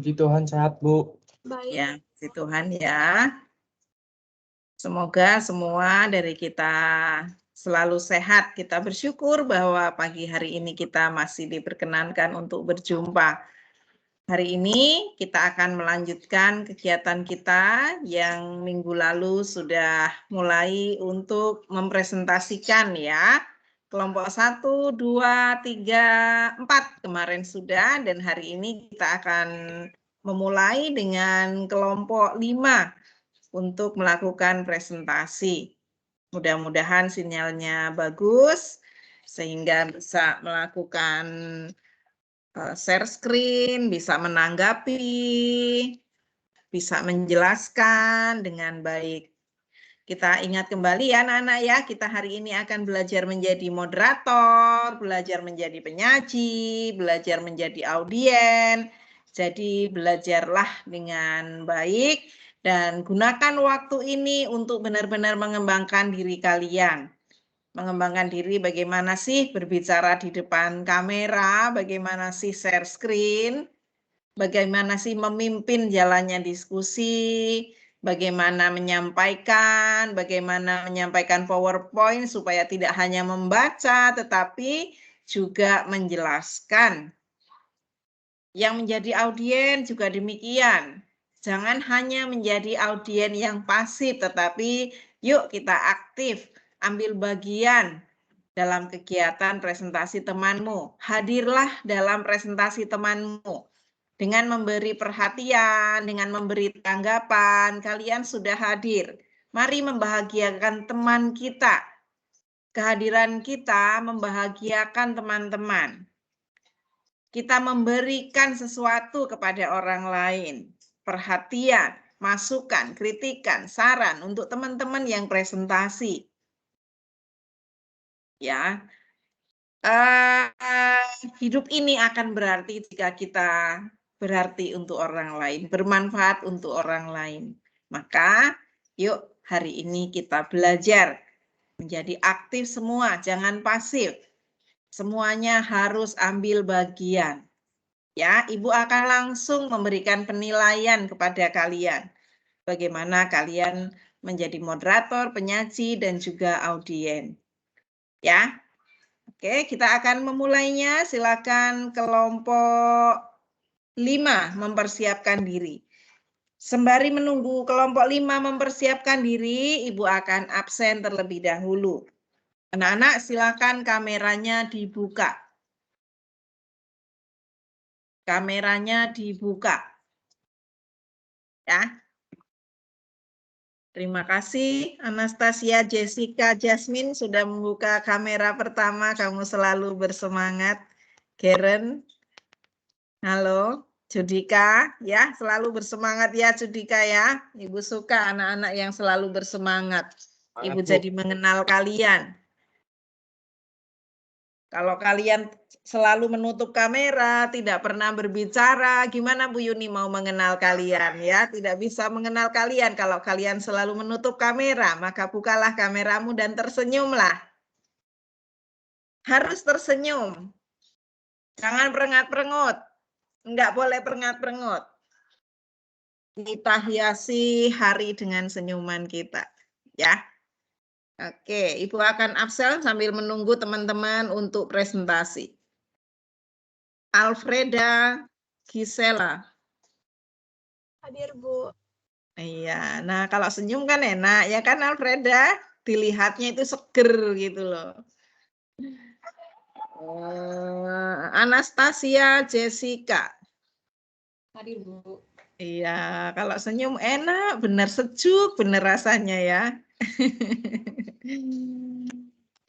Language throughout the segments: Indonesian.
Puji Tuhan sehat, Bu. Baik. Ya, puji Tuhan ya. Semoga semua dari kita selalu sehat. Kita bersyukur bahwa pagi hari ini kita masih diperkenankan untuk berjumpa. Hari ini kita akan melanjutkan kegiatan kita yang minggu lalu sudah mulai untuk mempresentasikan ya. Kelompok 1, 2, 3, 4 kemarin sudah, dan hari ini kita akan memulai dengan kelompok 5 untuk melakukan presentasi. Mudah-mudahan sinyalnya bagus sehingga bisa melakukan share screen, bisa menanggapi, bisa menjelaskan dengan baik. Kita ingat kembali ya anak-anak ya, kita hari ini akan belajar menjadi moderator, belajar menjadi penyaji, belajar menjadi audien. Jadi belajarlah dengan baik dan gunakan waktu ini untuk benar-benar mengembangkan diri kalian. Mengembangkan diri bagaimana sih berbicara di depan kamera, bagaimana sih share screen, bagaimana sih memimpin jalannya diskusi, bagaimana menyampaikan PowerPoint supaya tidak hanya membaca tetapi juga menjelaskan. Yang menjadi audien juga demikian. Jangan hanya menjadi audien yang pasif tetapi yuk kita aktif, ambil bagian dalam kegiatan presentasi temanmu. Hadirlah dalam presentasi temanmu. Dengan memberi perhatian, dengan memberi tanggapan, kalian sudah hadir. Mari membahagiakan teman kita. Kehadiran kita membahagiakan teman-teman. Kita memberikan sesuatu kepada orang lain. Perhatian, masukan, kritikan, saran untuk teman-teman yang presentasi. Ya, hidup ini akan berarti jika kita berarti untuk orang lain, bermanfaat untuk orang lain. Maka yuk hari ini kita belajar menjadi aktif semua, jangan pasif. Semuanya harus ambil bagian. Ya, Ibu akan langsung memberikan penilaian kepada kalian. Bagaimana kalian menjadi moderator, penyaji, dan juga audien. Ya. Oke, kita akan memulainya. Silakan kelompok 5 mempersiapkan diri. Sembari menunggu kelompok 5 mempersiapkan diri, Ibu akan absen terlebih dahulu. Anak-anak silakan kameranya dibuka. Kameranya dibuka. Ya. Terima kasih Anastasia, Jessica, Jasmine sudah membuka kamera pertama. Kamu selalu bersemangat. Karen, halo. Judika, ya selalu bersemangat ya Judika ya. Ibu suka anak-anak yang selalu bersemangat. Ibu jadi mengenal kalian. Kalau kalian selalu menutup kamera, tidak pernah berbicara, gimana Bu Yuni mau mengenal kalian ya? Tidak bisa mengenal kalian kalau kalian selalu menutup kamera, maka bukalah kameramu dan tersenyumlah. Harus tersenyum. Jangan perengat-perengut. Enggak boleh perengat-perengut. Kita hiasi hari dengan senyuman kita, ya. Oke, Ibu akan absen sambil menunggu teman-teman untuk presentasi. Alfreda Gisela. Hadir, Bu. Iya, nah kalau senyum kan enak, ya kan Alfreda? Dilihatnya itu seger gitu loh. Anastasia Jessica. Hadir, Bu. Iya, kalau senyum enak, benar sejuk, benar rasanya ya.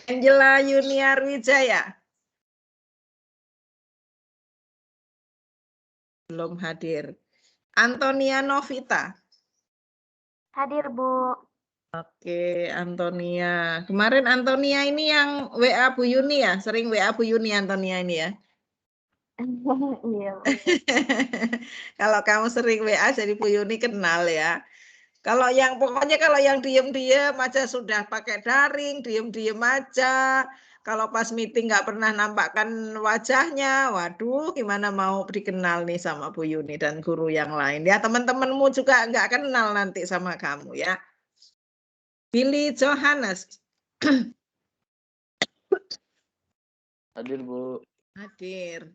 Angela Yuniar Wijaya. Belum hadir. Antonia Novita. Hadir, Bu. Oke, Antonia. Kemarin Antonia ini yang WA Bu Yuni ya? Sering WA Bu Yuni Antonia ini ya? Iya, Bu. Kalau kamu sering WA jadi Bu Yuni kenal ya. Kalau yang pokoknya kalau yang diem-diem aja sudah pakai daring, diem-diem aja. Kalau pas meeting nggak pernah nampakkan wajahnya, waduh gimana mau dikenal nih sama Bu Yuni dan guru yang lain. Ya teman-temanmu juga nggak kenal nanti sama kamu ya. Billy Johannes. Hadir, Bu. Hadir.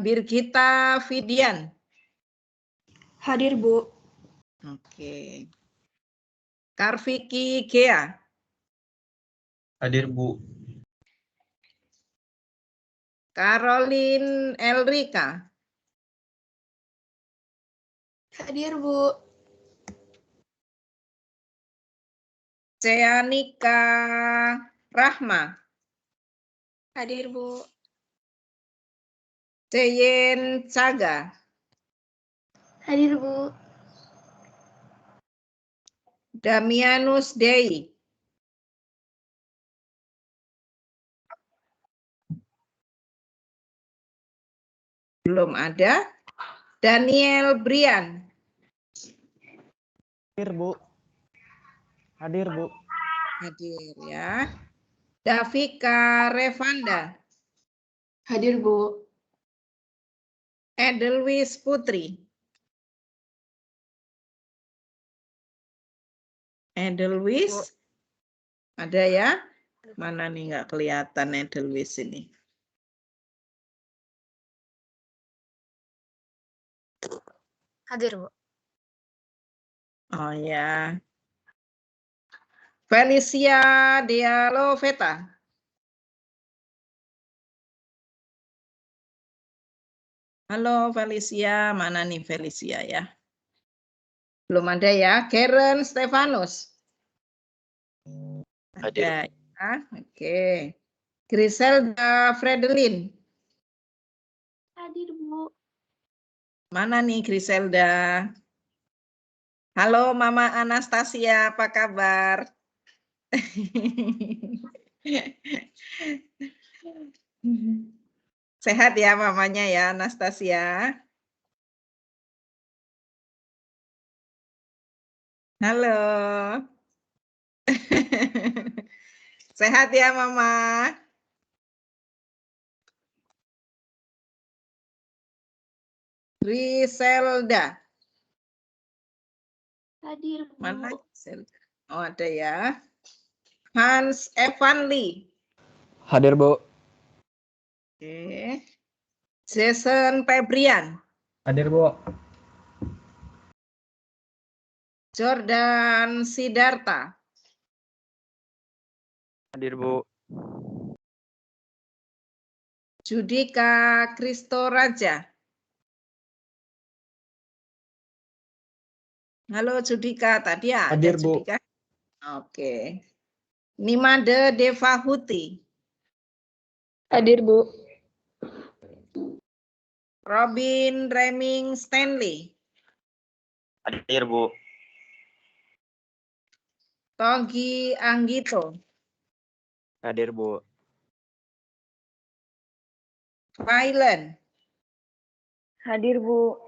Birgita Fidian. Hadir, Bu. Oke. Karviki Gea. Hadir, Bu. Caroline Elrika. Hadir, Bu. Ceanika Rahma. Hadir, Bu. Ceyen Caga. Hadir, Bu. Damianus Dei. Belum ada. Daniel Brian. Hadir, Bu. Hadir, Bu. Hadir ya. Davika Revanda. Hadir, Bu. Edelwis Putri. Edelwis. Ada ya? Mana nih nggak kelihatan Edelwis ini? Hadir, Bu. Oh ya. Felicia Dialoveta. Halo Felicia, mana nih Felicia ya? Belum ada ya. Karen Stefanus. Hadir. Ada ya. Oke. Griselda Fredelin. Hadir, Bu. Mana nih Griselda? Halo Mama Anastasia, apa kabar? Sehat ya mamanya ya Anastasia? Halo. Sehat ya Mama? Griselda. Hadir, Bu. Mana? Oh ada ya. Hans Evan Lee. Hadir, Bu. Oke. Jason Febrian. Hadir, Bu. Jordan Sidarta. Hadir, Bu. Judika Kristoraja. Halo Judika, tadi ada Hadir, Bu. Judika? Oke. Nimade Devahuti. Hadir, Bu. Robin Reming Stanley. Hadir, Bu. Togi Anggito. Hadir, Bu. Violen. Hadir, Bu.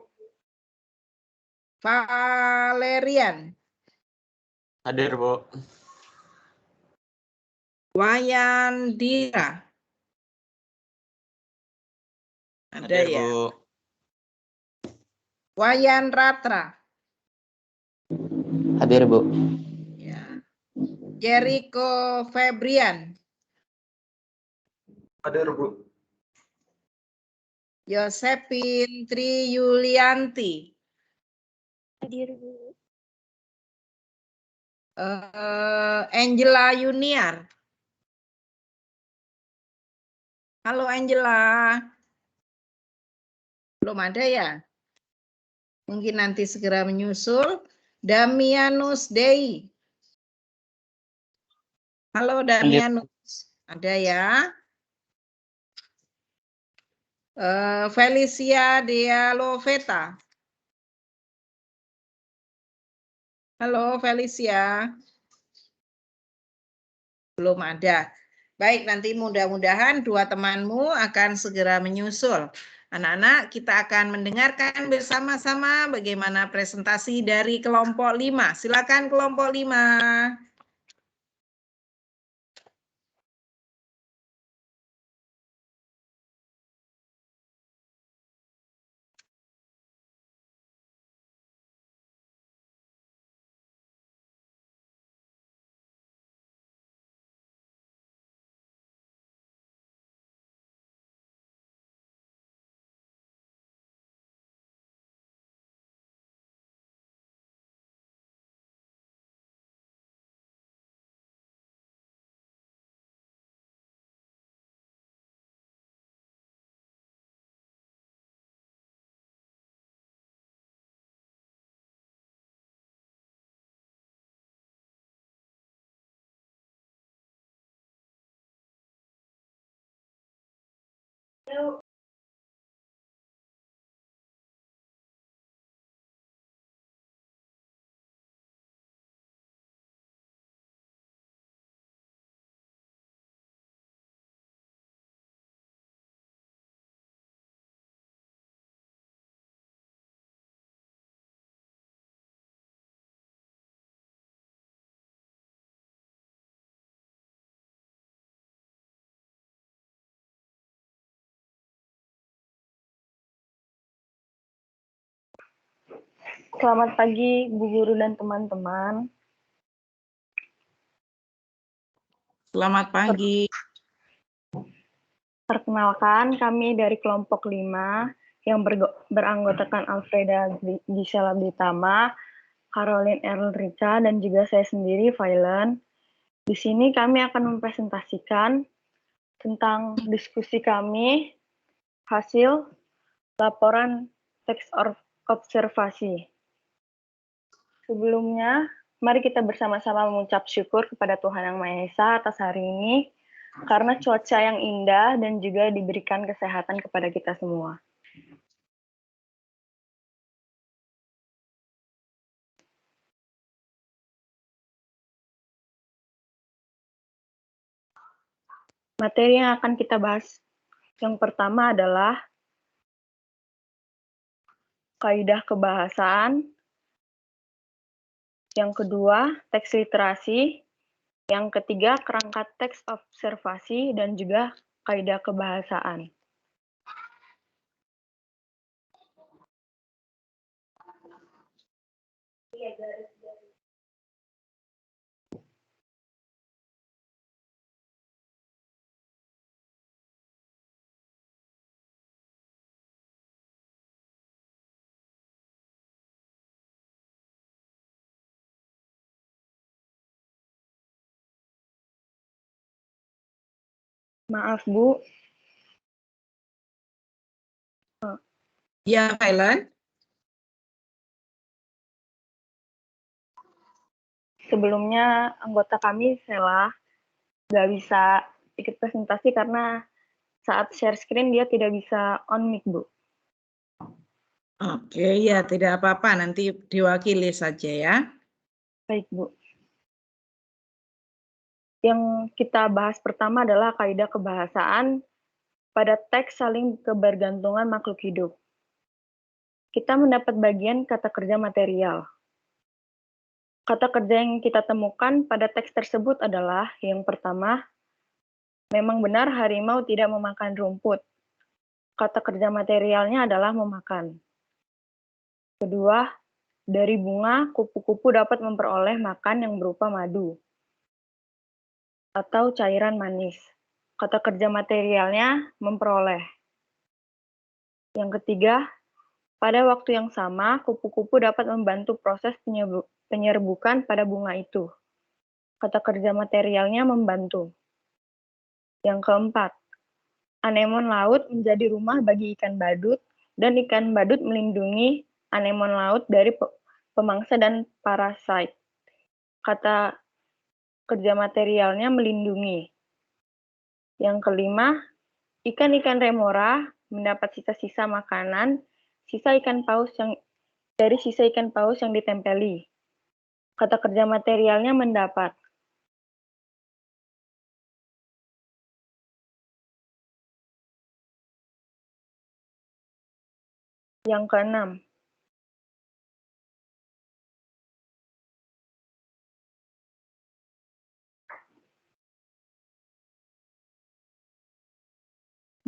Valerian. Hadir, Bu. Wayan Dira. Ada Hadir, ya. Bu. Wayan Ratra. Hadir, Bu. Ya. Jericho Febrian. Hadir, Bu. Yosepin Tri Yulianti. Hadir, Bu. Angela Yuniar. Halo Angela. Belum ada ya? Mungkin nanti segera menyusul. Damianus Dei. Halo Damianus. Ada ya? Felicia Dialoveta. Halo Felicia. Belum ada. Baik, nanti mudah-mudahan dua temanmu akan segera menyusul. Anak-anak, kita akan mendengarkan bersama-sama bagaimana presentasi dari kelompok 5. Silakan kelompok 5. Selamat pagi, Bu Guru dan teman-teman. Selamat pagi. Perkenalkan, kami dari kelompok 5 yang beranggotakan Alfreda Gisela Ditama, Caroline Erlrica, dan juga saya sendiri, Violen. Di sini kami akan mempresentasikan tentang diskusi kami, hasil laporan teks observasi. Sebelumnya, mari kita bersama-sama mengucap syukur kepada Tuhan Yang Maha Esa atas hari ini, karena cuaca yang indah dan juga diberikan kesehatan kepada kita semua. Materi yang akan kita bahas yang pertama adalah kaidah kebahasaan, yang kedua teks literasi, yang ketiga kerangka teks observasi, dan juga kaidah kebahasaan. Maaf, Bu. Ya, Violen. Sebelumnya anggota kami, Sela, nggak bisa ikut presentasi karena saat share screen dia tidak bisa on mic, Bu. Oke, ya tidak apa-apa, nanti diwakili saja ya. Baik, Bu. Yang kita bahas pertama adalah kaidah kebahasaan pada teks saling kebergantungan makhluk hidup. Kita mendapat bagian kata kerja material. Kata kerja yang kita temukan pada teks tersebut adalah yang pertama, memang benar harimau tidak memakan rumput. Kata kerja materialnya adalah memakan. Kedua, dari bunga, kupu-kupu dapat memperoleh makan yang berupa madu atau cairan manis. Kata kerja materialnya memperoleh. Yang ketiga, pada waktu yang sama, kupu-kupu dapat membantu proses penyerbukan pada bunga itu. Kata kerja materialnya membantu. Yang keempat, anemon laut menjadi rumah bagi ikan badut, dan ikan badut melindungi anemon laut dari pemangsa dan parasit. Kata kerja materialnya melindungi. Yang kelima, ikan-ikan remora mendapat sisa-sisa makanan, sisa ikan paus yang ditempeli. Kata kerja materialnya mendapat. Yang keenam,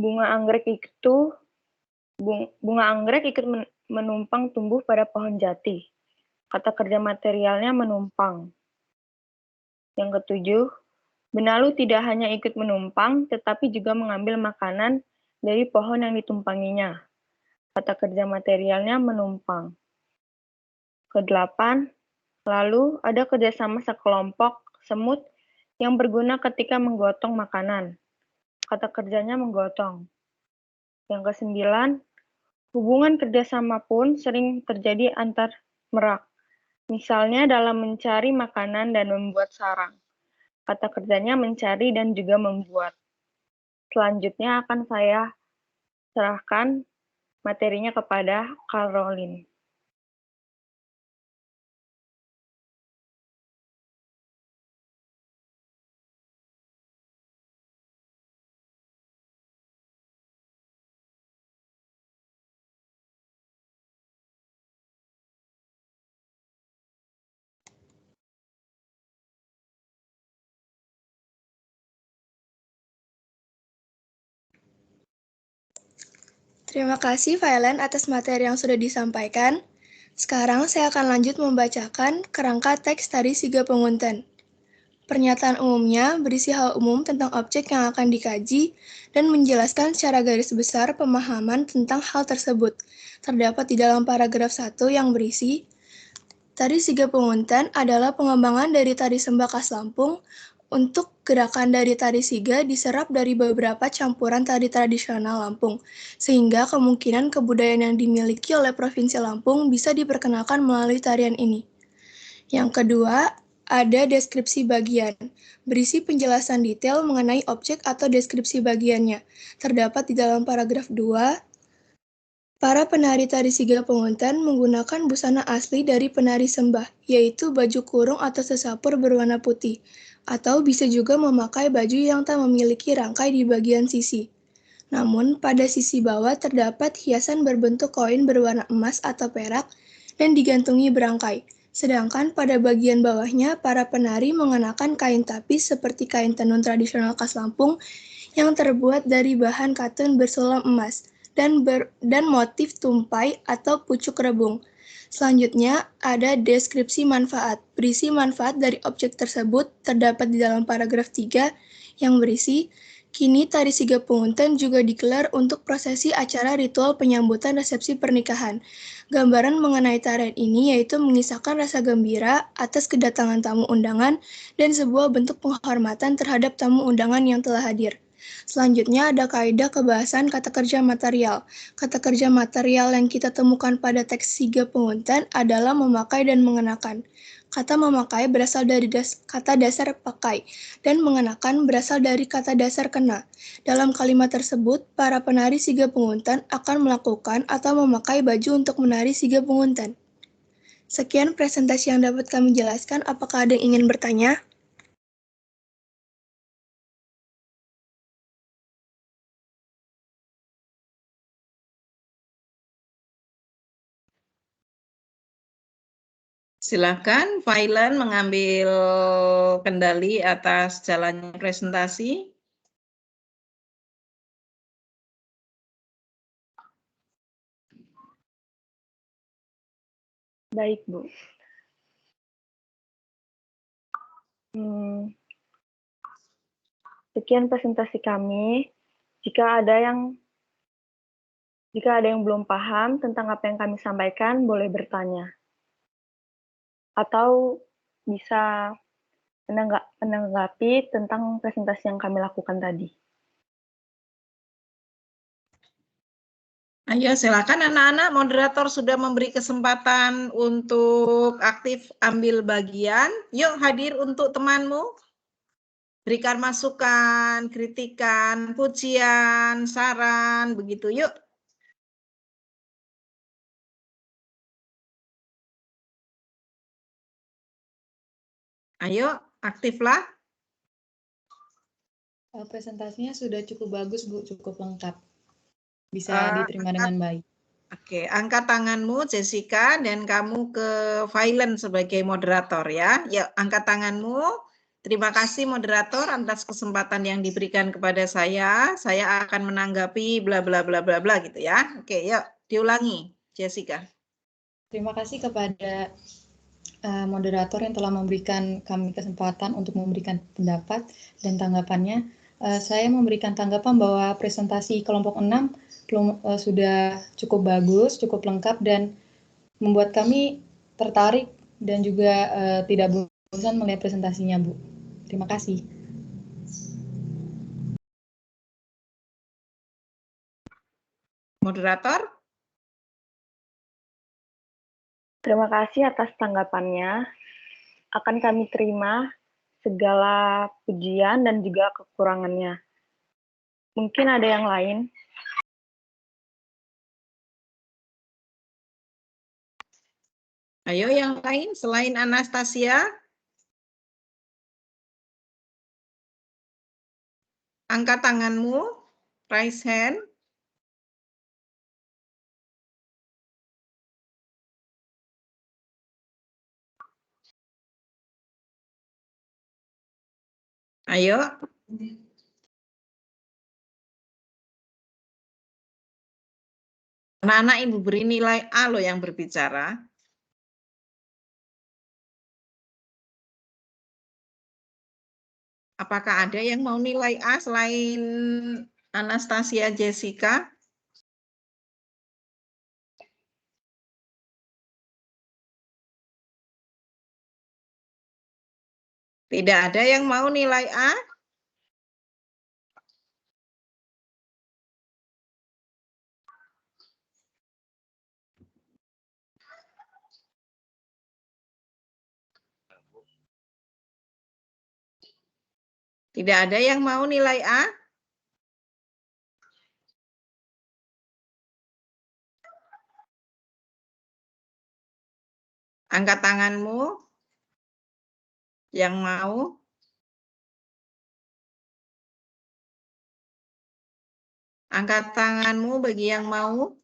bunga anggrek ikut menumpang tumbuh pada pohon jati. Kata kerja materialnya menumpang. Yang ketujuh, benalu tidak hanya ikut menumpang, tetapi juga mengambil makanan dari pohon yang ditumpanginya. Kata kerja materialnya menumpang. Kedelapan, lalu ada kerjasama sekelompok semut yang berguna ketika menggotong makanan. Kata kerjanya menggotong. Yang kesembilan, hubungan kerjasama pun sering terjadi antar merak. Misalnya dalam mencari makanan dan membuat sarang. Kata kerjanya mencari dan juga membuat. Selanjutnya akan saya serahkan materinya kepada Caroline. Terima kasih Violen atas materi yang sudah disampaikan. Sekarang saya akan lanjut membacakan kerangka teks tadi Siga Pengunten. Pernyataan umumnya berisi hal umum tentang objek yang akan dikaji dan menjelaskan secara garis besar pemahaman tentang hal tersebut. Terdapat di dalam paragraf 1 yang berisi, tari Siga Pengunten adalah pengembangan dari tari Sembah Khas Lampung. Untuk gerakan dari tari siga diserap dari beberapa campuran tari tradisional Lampung, sehingga kemungkinan kebudayaan yang dimiliki oleh Provinsi Lampung bisa diperkenalkan melalui tarian ini. Yang kedua, ada deskripsi bagian, berisi penjelasan detail mengenai objek atau deskripsi bagiannya. Terdapat di dalam paragraf 2, para penari tari Siga Pengunten menggunakan busana asli dari penari Sembah, yaitu baju kurung atau sesapur berwarna putih, atau bisa juga memakai baju yang tak memiliki rangkai di bagian sisi. Namun, pada sisi bawah terdapat hiasan berbentuk koin berwarna emas atau perak dan digantungi berangkai. Sedangkan pada bagian bawahnya, para penari mengenakan kain tapis seperti kain tenun tradisional khas Lampung yang terbuat dari bahan katun bersulam emas dan motif tumpai atau pucuk rebung. Selanjutnya, ada deskripsi manfaat. Berisi manfaat dari objek tersebut terdapat di dalam paragraf 3 yang berisi, kini tari Siga Pengunten juga digelar untuk prosesi acara ritual penyambutan resepsi pernikahan. Gambaran mengenai tarian ini yaitu mengisahkan rasa gembira atas kedatangan tamu undangan dan sebuah bentuk penghormatan terhadap tamu undangan yang telah hadir. Selanjutnya ada kaidah kebahasan kata kerja material. Kata kerja material yang kita temukan pada teks Siga Pengunten adalah memakai dan mengenakan. Kata memakai berasal dari kata dasar pakai, dan mengenakan berasal dari kata dasar kena. Dalam kalimat tersebut, para penari Siga Pengunten akan melakukan atau memakai baju untuk menari Siga Pengunten. Sekian presentasi yang dapat kami jelaskan. Apakah ada yang ingin bertanya? Silakan, Violen mengambil kendali atas jalannya presentasi. Baik, Bu. Sekian presentasi kami. Jika ada yang belum paham tentang apa yang kami sampaikan, boleh bertanya. Atau bisa menanggapi tentang presentasi yang kami lakukan tadi. Ayo silakan anak-anak, moderator sudah memberi kesempatan untuk aktif ambil bagian. Yuk hadir untuk temanmu. Berikan masukan, kritikan, pujian, saran, begitu yuk. Ayo, aktiflah. Presentasinya sudah cukup bagus, Bu, cukup lengkap. Bisa diterima dengan baik. Oke, angkat tanganmu Jessica dan kamu ke Violen sebagai moderator ya. Ya, angkat tanganmu. Terima kasih moderator atas kesempatan yang diberikan kepada saya. Saya akan menanggapi bla bla bla bla bla gitu ya. Oke, yuk diulangi Jessica. Terima kasih kepada moderator yang telah memberikan kami kesempatan untuk memberikan pendapat dan tanggapannya. Saya memberikan tanggapan bahwa presentasi kelompok 6 sudah cukup bagus, cukup lengkap, dan membuat kami tertarik dan juga tidak bosan melihat presentasinya, Bu. Terima kasih. Moderator? Terima kasih atas tanggapannya. Akan kami terima segala pujian dan juga kekurangannya. Mungkin ada yang lain? Ayo yang lain selain Anastasia. Angkat tanganmu, raise hand. Ayo. Anak-anak Ibu beri nilai A loh yang berbicara. Apakah ada yang mau nilai A selain Anastasia Jessica? Tidak ada yang mau nilai A? Tidak ada yang mau nilai A? Angkat tanganmu. Yang mau? Angkat tanganmu bagi yang mau.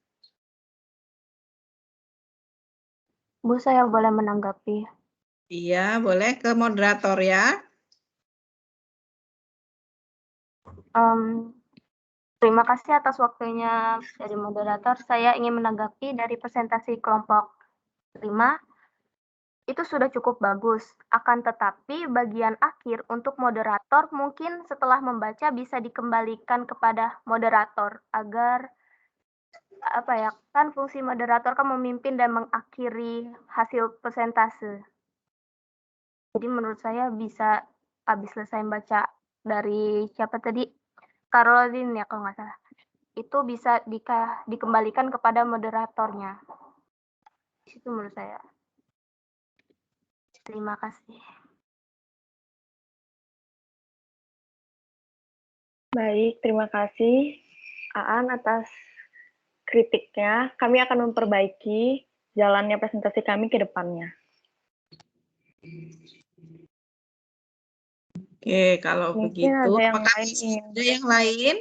Bu, saya boleh menanggapi. Iya, boleh ke moderator ya. Terima kasih atas waktunya dari moderator. Saya ingin menanggapi dari presentasi kelompok 5. Itu sudah cukup bagus. Akan tetapi bagian akhir untuk moderator mungkin setelah membaca bisa dikembalikan kepada moderator agar kan fungsi moderator kan memimpin dan mengakhiri hasil presentase. Jadi menurut saya bisa habis selesai baca dari siapa tadi? Caroline ya kalau nggak salah. Itu bisa dikembalikan kepada moderatornya. Itu menurut saya. Terima kasih. Baik, terima kasih Aan atas kritiknya. Kami akan memperbaiki jalannya presentasi kami ke depannya. Oke, kalau Mungkin begitu, ada yang apakah lain ada yang lain?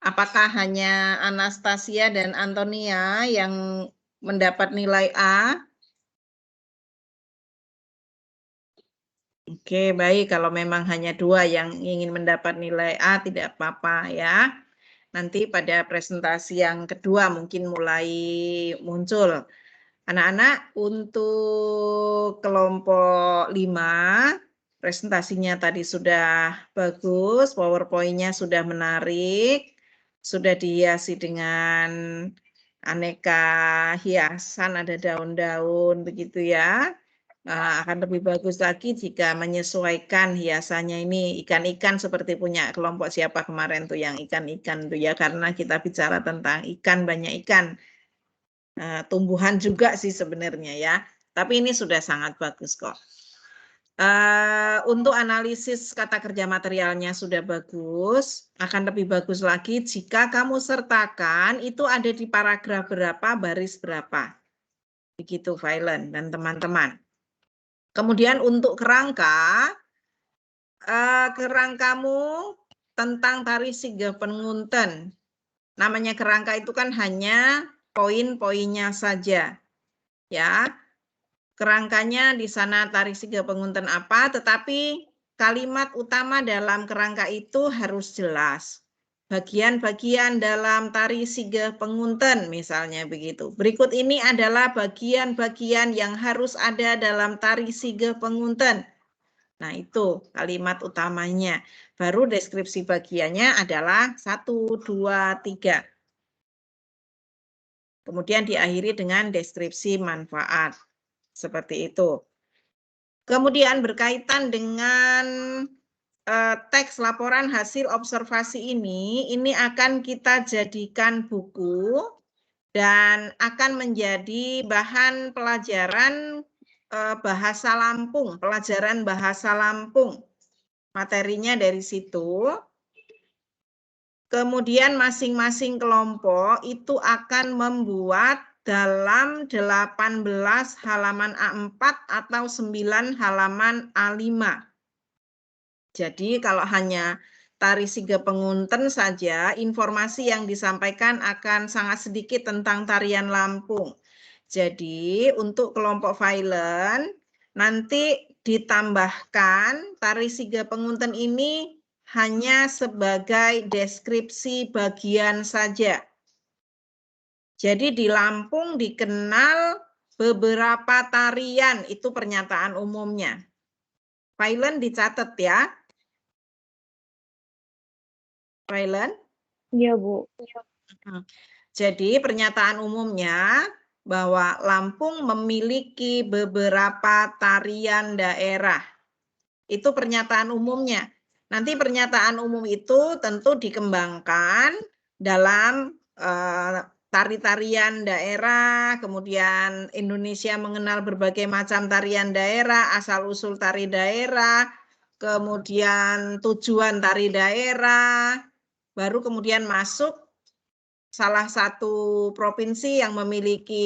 Apakah hanya Anastasia dan Antonia yang mendapat nilai A? Oke, baik. Kalau memang hanya 2 yang ingin mendapat nilai A, tidak apa-apa ya. Nanti pada presentasi yang kedua mungkin mulai muncul. Anak-anak, untuk kelompok 5, presentasinya tadi sudah bagus, PowerPoint-nya sudah menarik, sudah dihiasi dengan aneka hiasan, ada daun-daun begitu ya. Akan lebih bagus lagi jika menyesuaikan hiasannya ini ikan-ikan seperti punya kelompok siapa kemarin tuh yang ikan-ikan tuh ya, karena kita bicara tentang ikan, banyak ikan. Tumbuhan juga sih sebenarnya ya, tapi ini sudah sangat bagus kok. Untuk analisis kata kerja materialnya sudah bagus, akan lebih bagus lagi jika kamu sertakan itu ada di paragraf berapa, baris berapa. Begitu Violen dan teman-teman. Kemudian untuk kerangka, kerangkamu tentang tari Siga Pengunten. Namanya kerangka itu kan hanya poin-poinnya saja. Ya. Kerangkanya di sana tari Siga Pengunten apa, tetapi kalimat utama dalam kerangka itu harus jelas. Bagian-bagian dalam tari Siga Pengunten misalnya begitu. Berikut ini adalah bagian-bagian yang harus ada dalam tari Siga Pengunten. Nah, itu kalimat utamanya. Baru deskripsi bagiannya adalah 1, 2, 3. Kemudian diakhiri dengan deskripsi manfaat. Seperti itu. Kemudian berkaitan dengan teks laporan hasil observasi ini akan kita jadikan buku dan akan menjadi bahan pelajaran bahasa Lampung, pelajaran bahasa Lampung. Materinya dari situ. Kemudian masing-masing kelompok itu akan membuat dalam 18 halaman A4 atau 9 halaman A5. Jadi kalau hanya tari Siga Pengunten saja, informasi yang disampaikan akan sangat sedikit tentang tarian Lampung. Jadi untuk kelompok Violen nanti ditambahkan tari Siga Pengunten ini hanya sebagai deskripsi bagian saja. Jadi di Lampung dikenal beberapa tarian, itu pernyataan umumnya. Violen dicatat ya. Violen? Iya, Bu. Jadi pernyataan umumnya bahwa Lampung memiliki beberapa tarian daerah. Itu pernyataan umumnya. Nanti pernyataan umum itu tentu dikembangkan dalam tari-tarian daerah, kemudian Indonesia mengenal berbagai macam tarian daerah, asal-usul tari daerah, kemudian tujuan tari daerah, baru kemudian masuk salah satu provinsi yang memiliki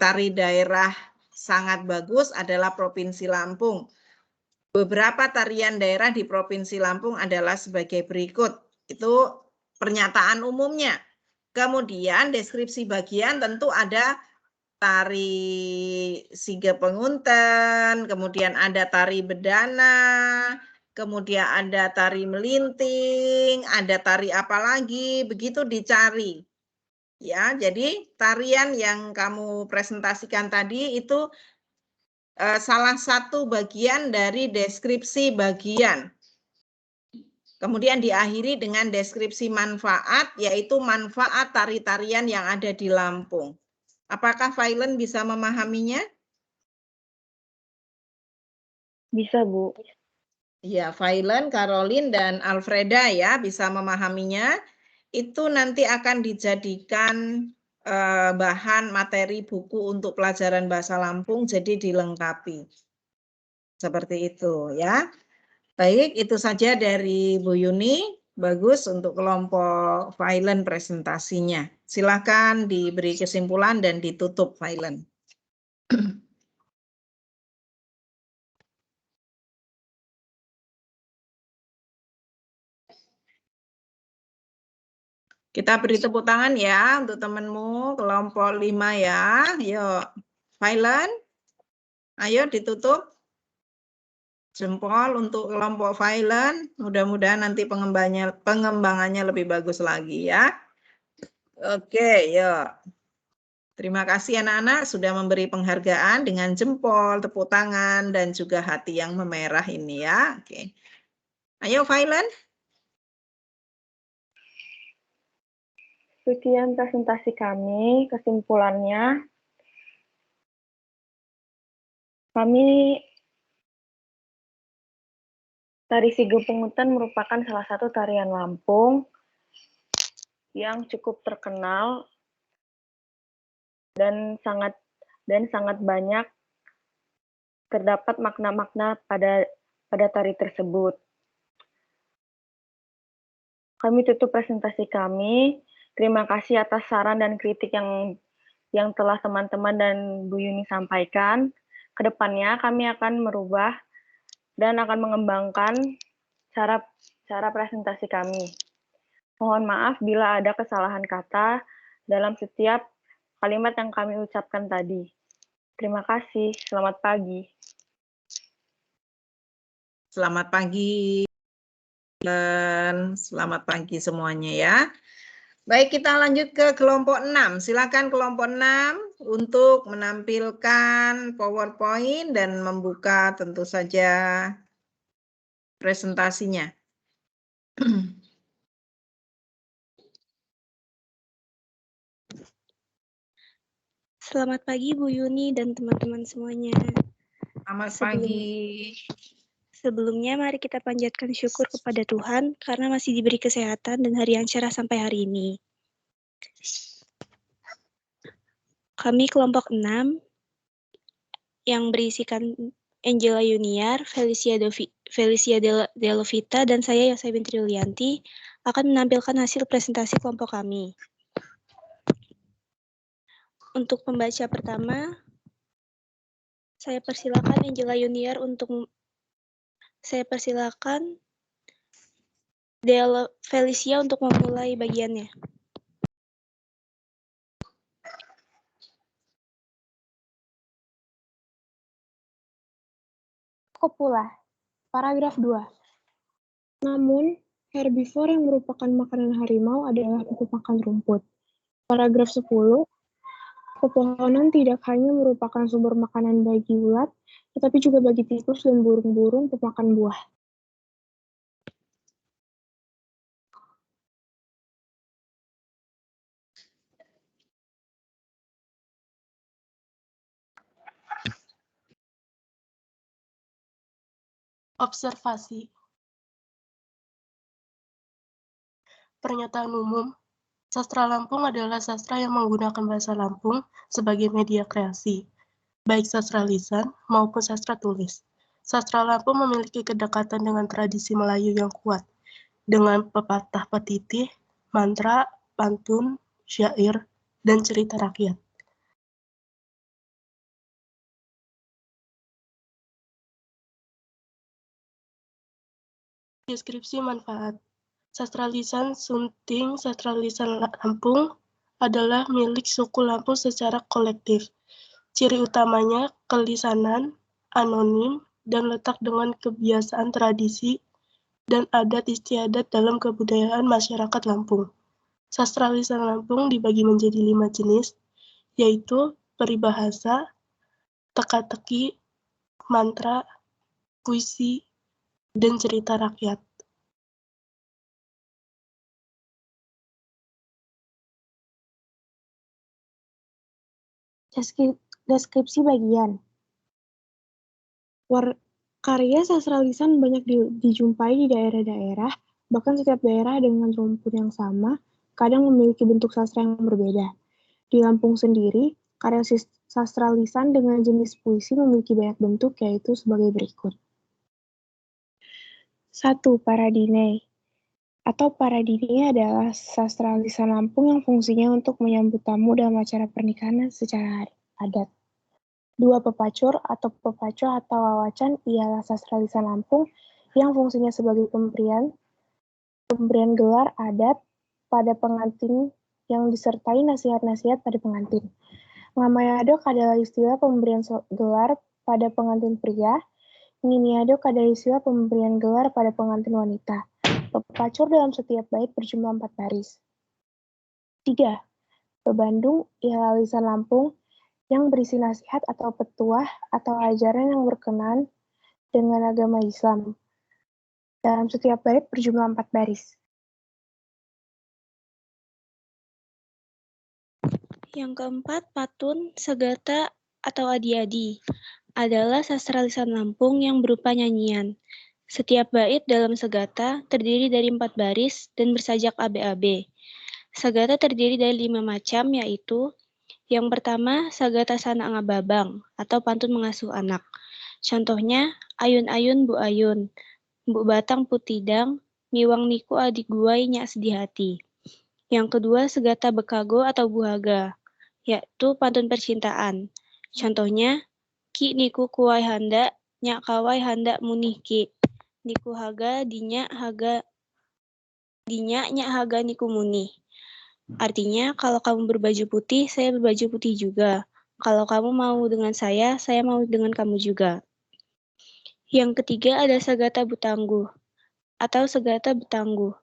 tari daerah sangat bagus adalah Provinsi Lampung. Beberapa tarian daerah di Provinsi Lampung adalah sebagai berikut. Itu pernyataan umumnya. Kemudian deskripsi bagian tentu ada tari Siga Pengunten, kemudian ada tari Bedana, kemudian ada tari Melinting, ada tari apa lagi, begitu dicari. Ya, jadi tarian yang kamu presentasikan tadi itu salah satu bagian dari deskripsi bagian. Kemudian diakhiri dengan deskripsi manfaat, yaitu manfaat tari-tarian yang ada di Lampung. Apakah Violen bisa memahaminya? Bisa, Bu. Ya, Violen, Caroline, dan Alfreda ya bisa memahaminya. Itu nanti akan dijadikan bahan materi buku untuk pelajaran bahasa Lampung, jadi dilengkapi. Seperti itu ya. Baik, itu saja dari Bu Yuni. Bagus untuk kelompok Violen presentasinya. Silakan diberi kesimpulan dan ditutup Violen. Kita beri tepuk tangan ya untuk temanmu kelompok 5 ya. Yuk, Violen. Ayo ditutup. Jempol untuk kelompok Violen. Mudah-mudahan nanti pengembangannya lebih bagus lagi ya. Oke, yuk. Terima kasih anak-anak sudah memberi penghargaan dengan jempol, tepuk tangan, dan juga hati yang memerah ini ya. Oke. Ayo Violen. Sekian presentasi kami, kesimpulannya, tari Siga Pengunten merupakan salah satu tarian Lampung yang cukup terkenal dan sangat banyak terdapat makna-makna pada tari tersebut. Kami tutup presentasi kami. Terima kasih atas saran dan kritik yang telah teman-teman dan Bu Yuni sampaikan. Kedepannya kami akan merubah dan akan mengembangkan cara cara presentasi kami. Mohon maaf bila ada kesalahan kata dalam setiap kalimat yang kami ucapkan tadi. Terima kasih. Selamat pagi. Selamat pagi. Dan selamat pagi semuanya ya. Baik, kita lanjut ke kelompok 6. Silakan kelompok 6 untuk menampilkan PowerPoint dan membuka tentu saja presentasinya. Selamat pagi Bu Yuni dan teman-teman semuanya. Selamat pagi. Sebelumnya mari kita panjatkan syukur kepada Tuhan karena masih diberi kesehatan dan hari yang cerah sampai hari ini. Kami kelompok 6 yang berisikan Angela Yuniar, Felicia Delovita, dan saya Yosai Binti Yulianti akan menampilkan hasil presentasi kelompok kami. Untuk pembaca pertama, saya persilakan Angela Yuniar Felicia untuk memulai bagiannya. Kopula, paragraf 2. Namun, herbivore yang merupakan makanan harimau adalah makan rumput. Paragraf 10. Pepohonan tidak hanya merupakan sumber makanan bagi ulat, tetapi juga bagi tikus dan burung-burung pemakan buah. Observasi. Pernyataan umum, sastra Lampung adalah sastra yang menggunakan bahasa Lampung sebagai media kreasi, baik sastra lisan maupun sastra tulis. Sastra Lampung memiliki kedekatan dengan tradisi Melayu yang kuat, dengan pepatah petitih, mantra, pantun, syair, dan cerita rakyat. Deskripsi manfaat. Sastra lisan Sunting, sastra lisan Lampung adalah milik suku Lampung secara kolektif. Ciri utamanya kelisanan, anonim, dan letak dengan kebiasaan tradisi dan adat istiadat dalam kebudayaan masyarakat Lampung. Sastra lisan Lampung dibagi menjadi 5 jenis, yaitu peribahasa, teka-teki, mantra, puisi, dan cerita rakyat. Deskripsi bagian. Karya sastra lisan banyak dijumpai di daerah-daerah, bahkan setiap daerah dengan rumpun yang sama, kadang memiliki bentuk sastra yang berbeda. Di Lampung sendiri, karya sastra lisan dengan jenis puisi memiliki banyak bentuk, yaitu sebagai berikut. 1. Paradine atau paradine adalah sastra lisan Lampung yang fungsinya untuk menyambut tamu dalam acara pernikahan secara adat. 2. Pepacur atau wawacan ialah sastra lisan Lampung yang fungsinya sebagai pemberian gelar adat pada pengantin yang disertai nasihat-nasihat pada pengantin. Ngamayadok adalah istilah pemberian gelar pada pengantin pria. Nginiadok adalah istilah pemberian gelar pada pengantin wanita. Pepacur dalam setiap bait berjumlah 4 baris. 3. Bebandung ialah lisan Lampung yang berisi nasihat atau petuah atau ajaran yang berkenan dengan agama Islam. Dalam setiap bait berjumlah 4 baris. Yang keempat, patun, segata, atau adi-adi adalah sastra lisan Lampung yang berupa nyanyian. Setiap bait dalam segata terdiri dari 4 baris dan bersajak AB-AB. Sagata terdiri dari 5 macam, yaitu yang pertama, sagata sana ngababang atau pantun mengasuh anak. Contohnya, ayun-ayun bu ayun, bu batang putidang, miwang niku adik guai nyak sedih hati. Yang kedua, segata bekago atau buhaga, yaitu pantun percintaan. Contohnya, ki niku kuai handa, nyak kawai handa munih ki. Niku haga, dinyak haga Dinya nyak haga nikumuni. Artinya, kalau kamu berbaju putih, saya berbaju putih juga. Kalau kamu mau dengan saya mau dengan kamu juga. Yang ketiga ada sagata butangguh atau segata betangguh,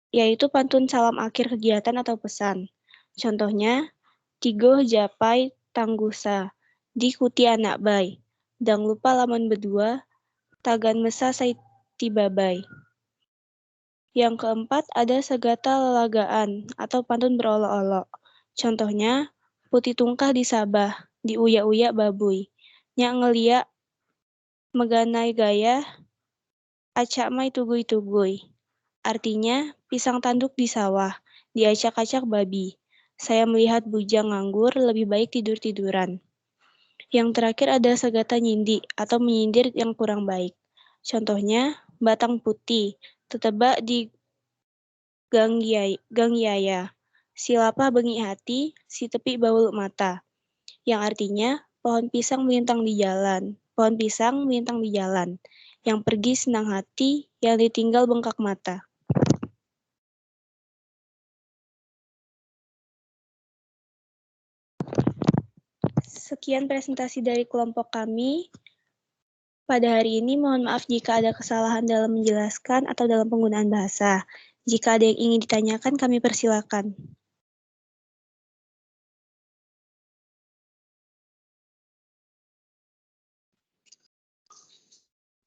yaitu pantun salam akhir kegiatan atau pesan. Contohnya, Tigo japai tanggusa, di kuti anak bay, dang lupa laman berdua, tagan mesa sai tibabai. Yang keempat ada segata lelagaan atau pantun berolok-olok. Contohnya, putih tungkah di Sabah, di uya-uya babuy. Nyak ngelia meganai gaya, acak mai tugui-tugui. Artinya, pisang tanduk di sawah, diacak-acak babi. Saya melihat bujang nganggur, lebih baik tidur-tiduran. Yang terakhir ada segata nyindi atau menyindir yang kurang baik. Contohnya, batang putih, tetebak di gang yaya. Si lapah bengi hati, si tepi bauluk mata. Yang artinya, pohon pisang melintang di jalan. Pohon pisang melintang di jalan. Yang pergi senang hati, yang ditinggal bengkak mata. Sekian presentasi dari kelompok kami. Pada hari ini mohon maaf jika ada kesalahan dalam menjelaskan atau dalam penggunaan bahasa. Jika ada yang ingin ditanyakan, kami persilakan.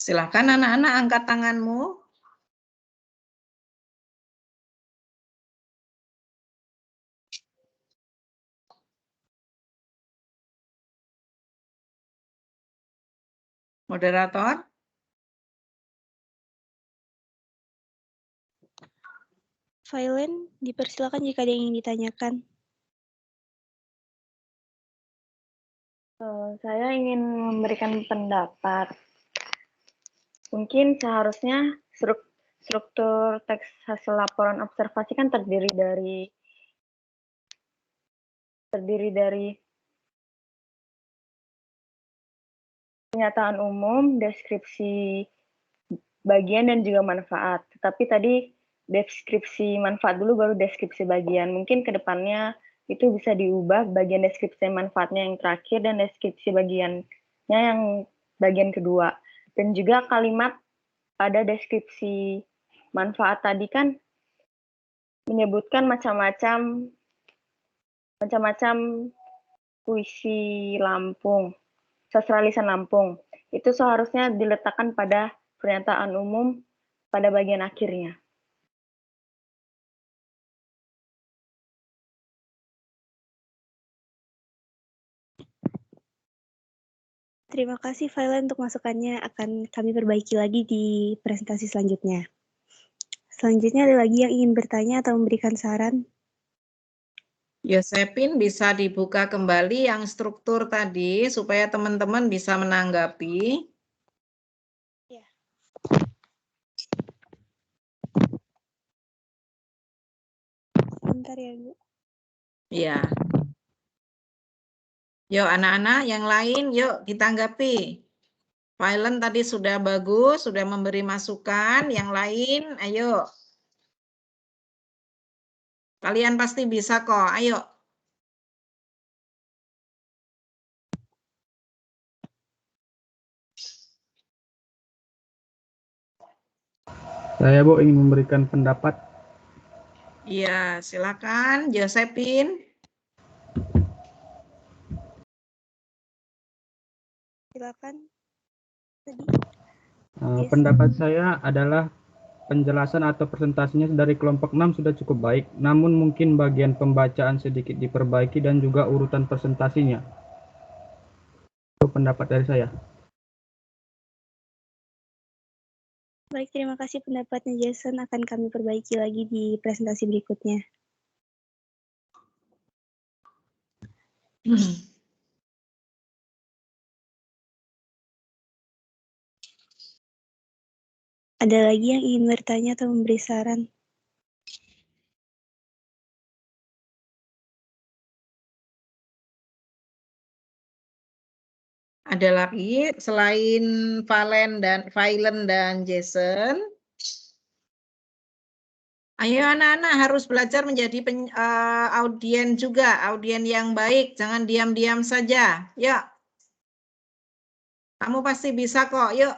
Silakan anak-anak angkat tanganmu. Moderator. Violen, dipersilakan jika ada yang ingin ditanyakan. Saya ingin memberikan pendapat. Mungkin seharusnya struktur teks hasil laporan observasi kan terdiri dari pernyataan umum, deskripsi bagian dan juga manfaat. Tetapi tadi deskripsi manfaat dulu baru deskripsi bagian. Mungkin ke depannya itu bisa diubah bagian deskripsi manfaatnya yang terakhir dan deskripsi bagiannya yang bagian kedua. Dan juga kalimat pada deskripsi manfaat tadi kan menyebutkan macam-macam puisi Lampung, sastra lisan Lampung. Itu seharusnya diletakkan pada pernyataan umum pada bagian akhirnya. Terima kasih Violen untuk masukannya, akan kami perbaiki lagi di presentasi selanjutnya. Selanjutnya ada lagi yang ingin bertanya atau memberikan saran? Yosepin bisa dibuka kembali yang struktur tadi supaya teman-teman bisa menanggapi. Ya. Sebentar ya, Bu. Ya. Yuk anak-anak yang lain yuk ditanggapi. Violen tadi sudah bagus, sudah memberi masukan. Yang lain ayo. Kalian pasti bisa kok, ayo. Saya Bu ingin memberikan pendapat. Iya, silakan Josephine. Silakan. Pendapat saya adalah penjelasan atau presentasinya dari kelompok 6 sudah cukup baik, namun mungkin bagian pembacaan sedikit diperbaiki dan juga urutan presentasinya. Itu pendapat dari saya. Baik, terima kasih pendapatnya Jason, akan kami perbaiki lagi di presentasi berikutnya. Ada lagi yang ingin bertanya atau memberi saran? Ada lagi selain Valen dan Jason? Ayo anak-anak harus belajar menjadi audien juga, audien yang baik, jangan diam-diam saja. Yuk, kamu pasti bisa kok, yuk.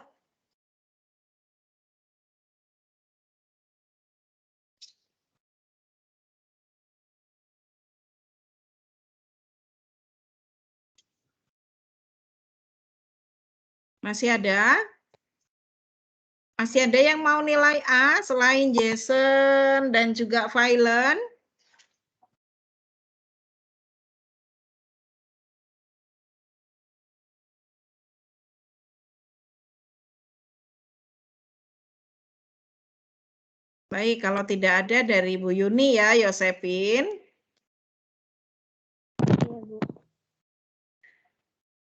Masih ada? Masih ada yang mau nilai A selain Jason dan juga Violen? Baik, kalau tidak ada dari Bu Yuni ya, Yosepin.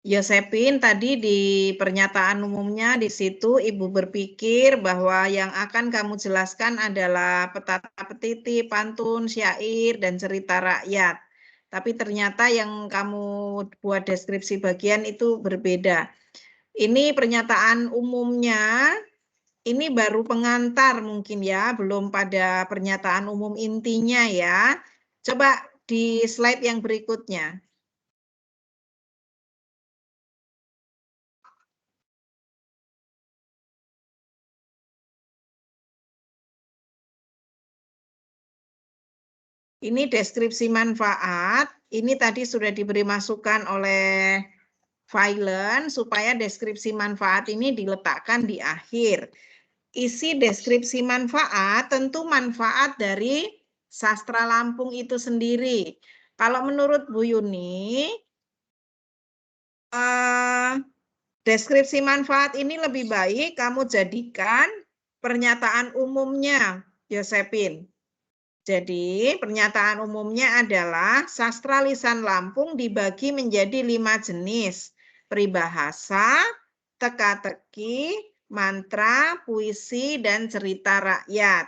Yosepin, tadi di pernyataan umumnya di situ Ibu berpikir bahwa yang akan kamu jelaskan adalah petata petiti, pantun, syair, dan cerita rakyat. Tapi ternyata yang kamu buat deskripsi bagian itu berbeda. Ini pernyataan umumnya, ini baru pengantar mungkin ya, belum pada pernyataan umum intinya ya. Coba di slide yang berikutnya. Ini deskripsi manfaat, ini tadi sudah diberi masukan oleh Violen supaya deskripsi manfaat ini diletakkan di akhir. Isi deskripsi manfaat tentu manfaat dari sastra Lampung itu sendiri. Kalau menurut Bu Yuni, deskripsi manfaat ini lebih baik kamu jadikan pernyataan umumnya, Yosepin. Jadi pernyataan umumnya adalah sastra lisan Lampung dibagi menjadi 5 jenis. Peribahasa, teka-teki, mantra, puisi, dan cerita rakyat.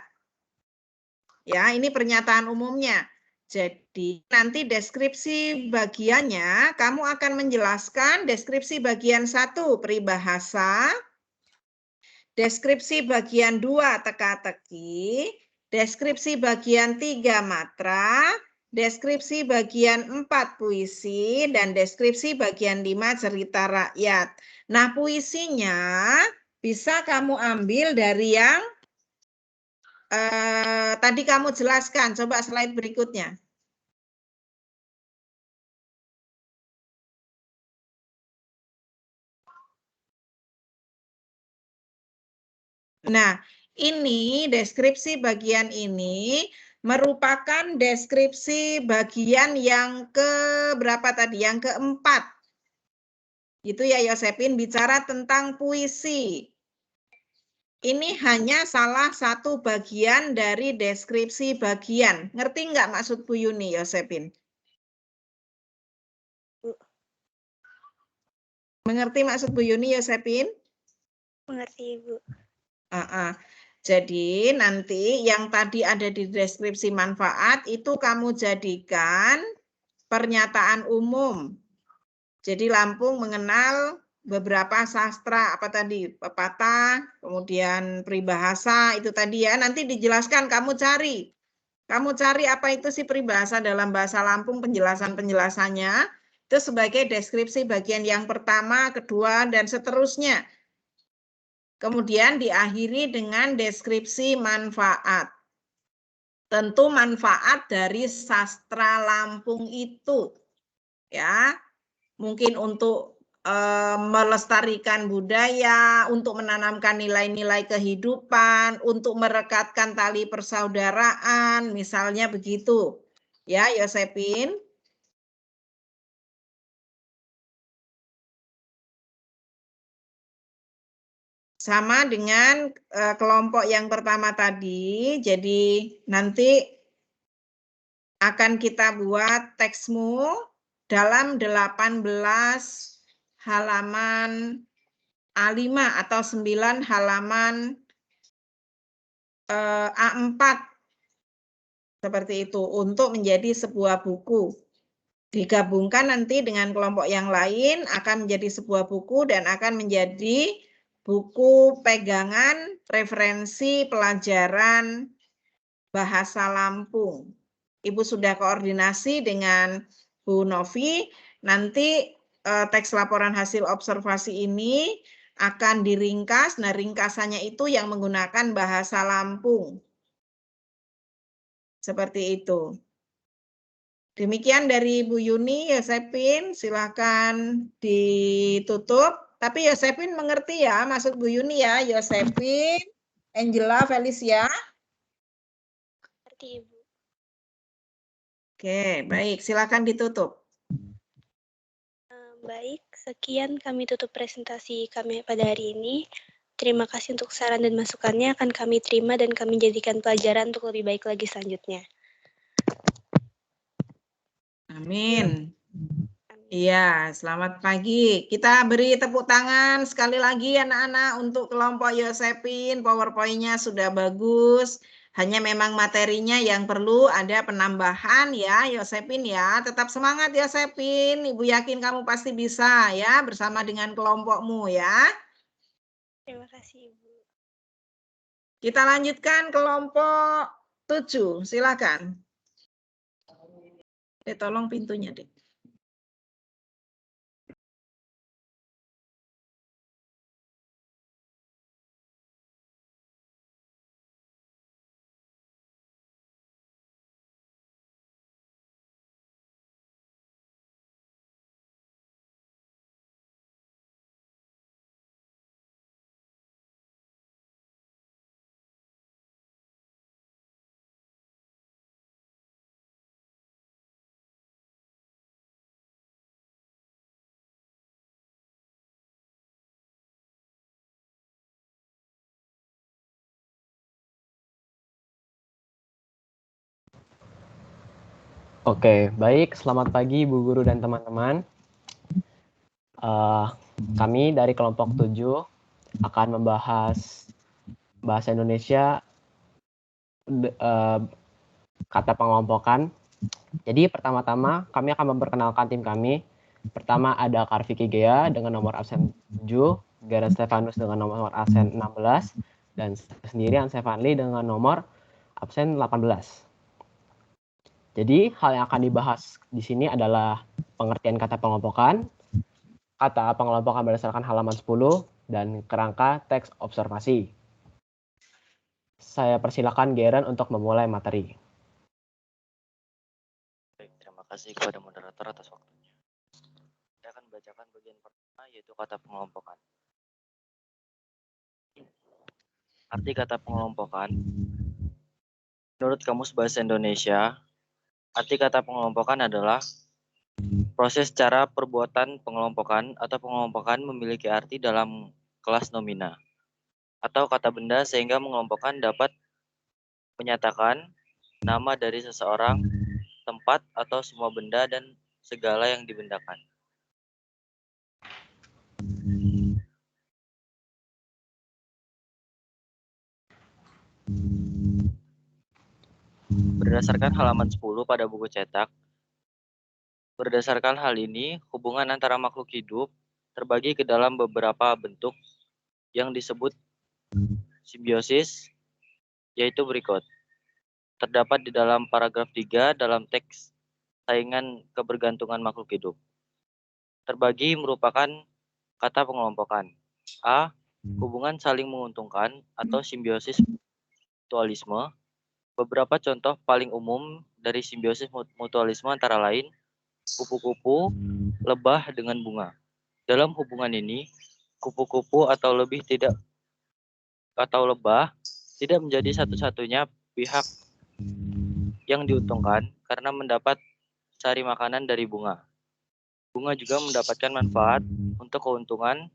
Ya, ini pernyataan umumnya. Jadi nanti deskripsi bagiannya, kamu akan menjelaskan deskripsi bagian 1, peribahasa, deskripsi bagian 2, teka-teki, deskripsi bagian 3 matra, deskripsi bagian 4 puisi, dan deskripsi bagian 5 cerita rakyat. Nah, puisinya bisa kamu ambil dari yang tadi kamu jelaskan. Coba slide berikutnya. Nah, ini deskripsi bagian ini merupakan deskripsi bagian yang ke berapa tadi? Yang keempat. Itu ya Yosepin, bicara tentang puisi. Ini hanya salah satu bagian dari deskripsi bagian. Ngerti nggak maksud Bu Yuni, Yosepin? Mengerti maksud Bu Yuni, Yosepin? Mengerti, Ibu. Jadi nanti yang tadi ada di deskripsi manfaat itu kamu jadikan pernyataan umum. Jadi Lampung mengenal beberapa sastra, apa tadi, pepatah, kemudian peribahasa, itu tadi ya, nanti dijelaskan, kamu cari. Kamu cari apa itu sih peribahasa dalam bahasa Lampung, penjelasan-penjelasannya, itu sebagai deskripsi bagian yang pertama, kedua, dan seterusnya. Kemudian diakhiri dengan deskripsi manfaat. Tentu manfaat dari sastra Lampung itu, ya, mungkin untuk melestarikan budaya, untuk menanamkan nilai-nilai kehidupan, untuk merekatkan tali persaudaraan, misalnya begitu. Ya, Yosepin. Sama dengan kelompok yang pertama tadi, jadi nanti akan kita buat teksmu dalam 18 halaman A5 atau 9 halaman A4 seperti itu untuk menjadi sebuah buku. Digabungkan nanti dengan kelompok yang lain akan menjadi sebuah buku dan akan menjadi buku pegangan referensi pelajaran Bahasa Lampung. Ibu sudah koordinasi dengan Bu Novi, nanti teks laporan hasil observasi ini akan diringkas. Nah, ringkasannya itu yang menggunakan bahasa Lampung. Seperti itu. Demikian dari Bu Yuni, Yosepin, silakan ditutup. Tapi Yosepin mengerti ya, maksud Bu Yuni ya, Yosepin, Angela, Felicia. Mengerti, Ibu. Oke, baik, silakan ditutup. Baik, sekian kami tutup presentasi kami pada hari ini. Terima kasih untuk saran dan masukannya, akan kami terima dan kami jadikan pelajaran untuk lebih baik lagi selanjutnya. Amin. Iya, selamat pagi. Kita beri tepuk tangan sekali lagi anak-anak untuk kelompok Yosepin. PowerPoint-nya sudah bagus. Hanya memang materinya yang perlu ada penambahan ya, Yosepin ya. Tetap semangat Yosepin. Ibu yakin kamu pasti bisa ya bersama dengan kelompokmu ya. Terima kasih, Ibu. Kita lanjutkan kelompok 7. Silakan. Tolong pintunya, Dek. Oke, baik. Selamat pagi Bu Guru dan teman-teman. Kami dari kelompok 7 akan membahas bahasa Indonesia kata pengelompokan. Jadi pertama-tama kami akan memperkenalkan tim kami. Pertama ada Karviki Gea dengan nomor absen 7, Garen Stefanus dengan nomor absen 16, dan sendiri Ansefanli dengan nomor absen 18. Jadi, hal yang akan dibahas di sini adalah pengertian kata pengelompokan, kata pengelompokan berdasarkan halaman 10, dan kerangka teks observasi. Saya persilakan Geren untuk memulai materi. Baik, terima kasih kepada moderator atas waktunya. Saya akan membacakan bagian pertama, yaitu kata pengelompokan. Arti kata pengelompokan. Menurut Kamus Bahasa Indonesia, arti kata pengelompokan adalah proses cara perbuatan pengelompokan atau pengelompokan memiliki arti dalam kelas nomina atau kata benda sehingga mengelompokkan dapat menyatakan nama dari seseorang, tempat, atau semua benda dan segala yang dibendakan. Berdasarkan halaman 10 pada buku cetak, berdasarkan hal ini, hubungan antara makhluk hidup terbagi ke dalam beberapa bentuk yang disebut simbiosis, yaitu berikut. Terdapat di dalam paragraf 3 dalam teks saingan kebergantungan makhluk hidup. Terbagi merupakan kata pengelompokan. A. Hubungan saling menguntungkan atau simbiosis mutualisme. Beberapa contoh paling umum dari simbiosis mutualisme antara lain kupu-kupu, lebah dengan bunga. Dalam hubungan ini, kupu-kupu atau lebah tidak menjadi satu-satunya pihak yang diuntungkan karena mendapat sari makanan dari bunga. Bunga juga mendapatkan manfaat untuk keuntungan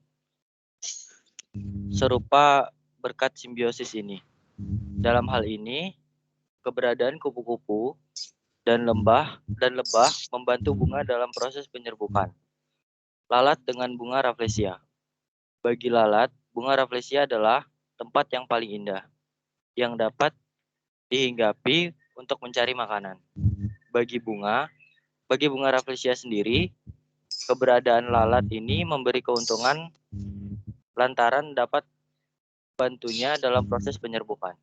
serupa berkat simbiosis ini. Dalam hal ini, keberadaan kupu-kupu dan lebah membantu bunga dalam proses penyerbukan. Lalat dengan bunga Rafflesia. Bagi lalat, bunga Rafflesia adalah tempat yang paling indah yang dapat dihinggapi untuk mencari makanan. Bagi bunga Rafflesia sendiri, keberadaan lalat ini memberi keuntungan lantaran dapat bantunya dalam proses penyerbukan.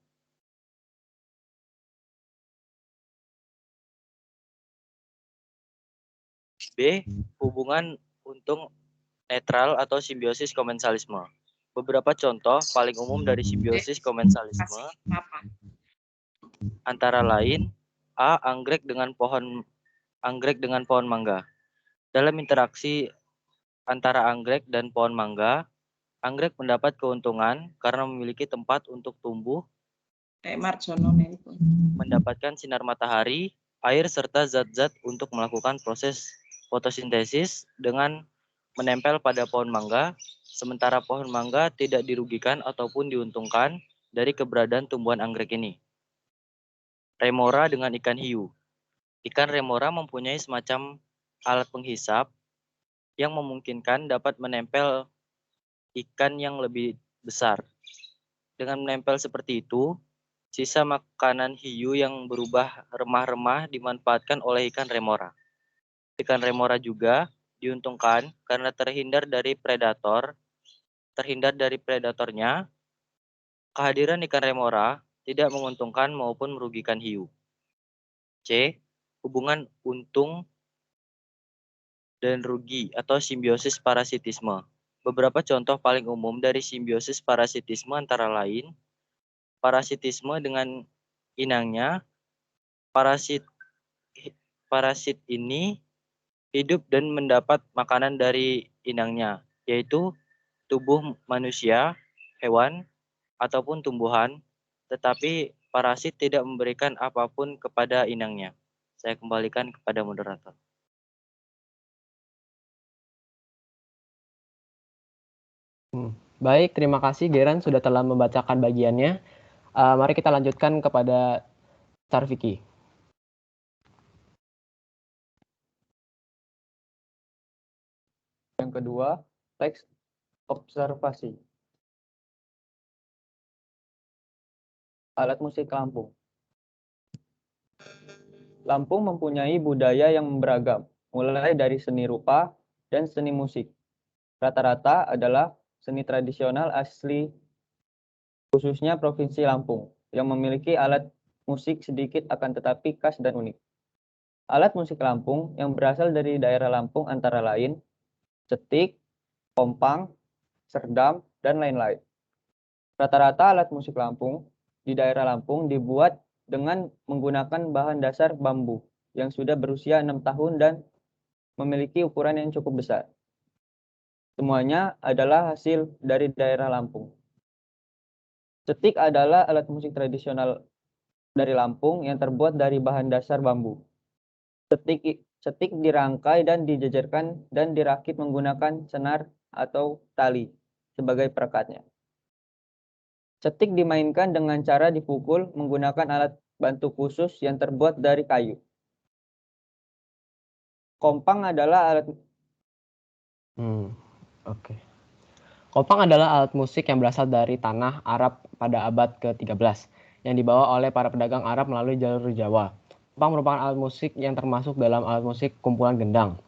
B. Hubungan untung netral atau simbiosis komensalisme. Beberapa contoh paling umum dari simbiosis komensalisme antara lain A. Anggrek dengan pohon mangga. Dalam interaksi antara anggrek dan pohon mangga, anggrek mendapat keuntungan karena memiliki tempat untuk tumbuh, mendapatkan sinar matahari, air, serta zat-zat untuk melakukan proses fotosintesis dengan menempel pada pohon mangga, sementara pohon mangga tidak dirugikan ataupun diuntungkan dari keberadaan tumbuhan anggrek ini. Remora dengan ikan hiu. Ikan remora mempunyai semacam alat penghisap yang memungkinkan dapat menempel ikan yang lebih besar. Dengan menempel seperti itu, sisa makanan hiu yang berubah remah-remah dimanfaatkan oleh ikan remora. Ikan remora juga diuntungkan karena terhindar dari predatornya. Kehadiran ikan remora tidak menguntungkan maupun merugikan hiu. C. Hubungan untung dan rugi atau simbiosis parasitisme. Beberapa contoh paling umum dari simbiosis parasitisme antara lain parasitisme dengan inangnya. Parasit ini hidup dan mendapat makanan dari inangnya, yaitu tubuh manusia, hewan, ataupun tumbuhan, tetapi parasit tidak memberikan apapun kepada inangnya. Saya kembalikan kepada moderator. Baik, terima kasih Geran sudah telah membacakan bagiannya. Mari kita lanjutkan kepada Tarfiki. Yang kedua, teks observasi. Alat musik Lampung. Lampung mempunyai budaya yang beragam, mulai dari seni rupa dan seni musik. Rata-rata adalah seni tradisional asli, khususnya Provinsi Lampung, yang memiliki alat musik sedikit akan tetapi khas dan unik. Alat musik Lampung yang berasal dari daerah Lampung antara lain cetik, kompang, serdam, dan lain-lain. Rata-rata alat musik Lampung di daerah Lampung dibuat dengan menggunakan bahan dasar bambu yang sudah berusia 6 tahun dan memiliki ukuran yang cukup besar. Semuanya adalah hasil dari daerah Lampung. Cetik adalah alat musik tradisional dari Lampung yang terbuat dari bahan dasar bambu. Cetik dirangkai dan dijajarkan dan dirakit menggunakan senar atau tali sebagai perekatnya. Cetik dimainkan dengan cara dipukul menggunakan alat bantu khusus yang terbuat dari kayu. Kompang adalah alat Kompang adalah alat musik yang berasal dari tanah Arab pada abad ke-13 yang dibawa oleh para pedagang Arab melalui jalur Jawa. Kompang merupakan alat musik yang termasuk dalam alat musik kumpulan gendang.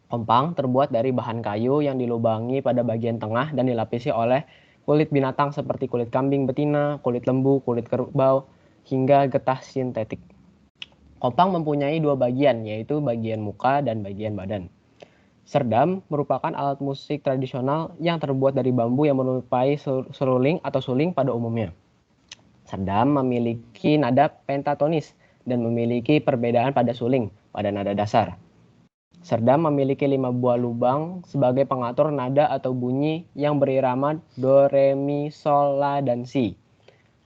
Kompang terbuat dari bahan kayu yang dilubangi pada bagian tengah dan dilapisi oleh kulit binatang seperti kulit kambing betina, kulit lembu, kulit kerbau, hingga getah sintetik. Kompang mempunyai dua bagian, yaitu bagian muka dan bagian badan. Serdam merupakan alat musik tradisional yang terbuat dari bambu yang menyerupai seruling atau suling pada umumnya. Serdam memiliki nada pentatonis dan memiliki perbedaan pada suling pada nada dasar. Serdam memiliki 5 buah lubang sebagai pengatur nada atau bunyi yang berirama do, re, mi, sol, la, dan si.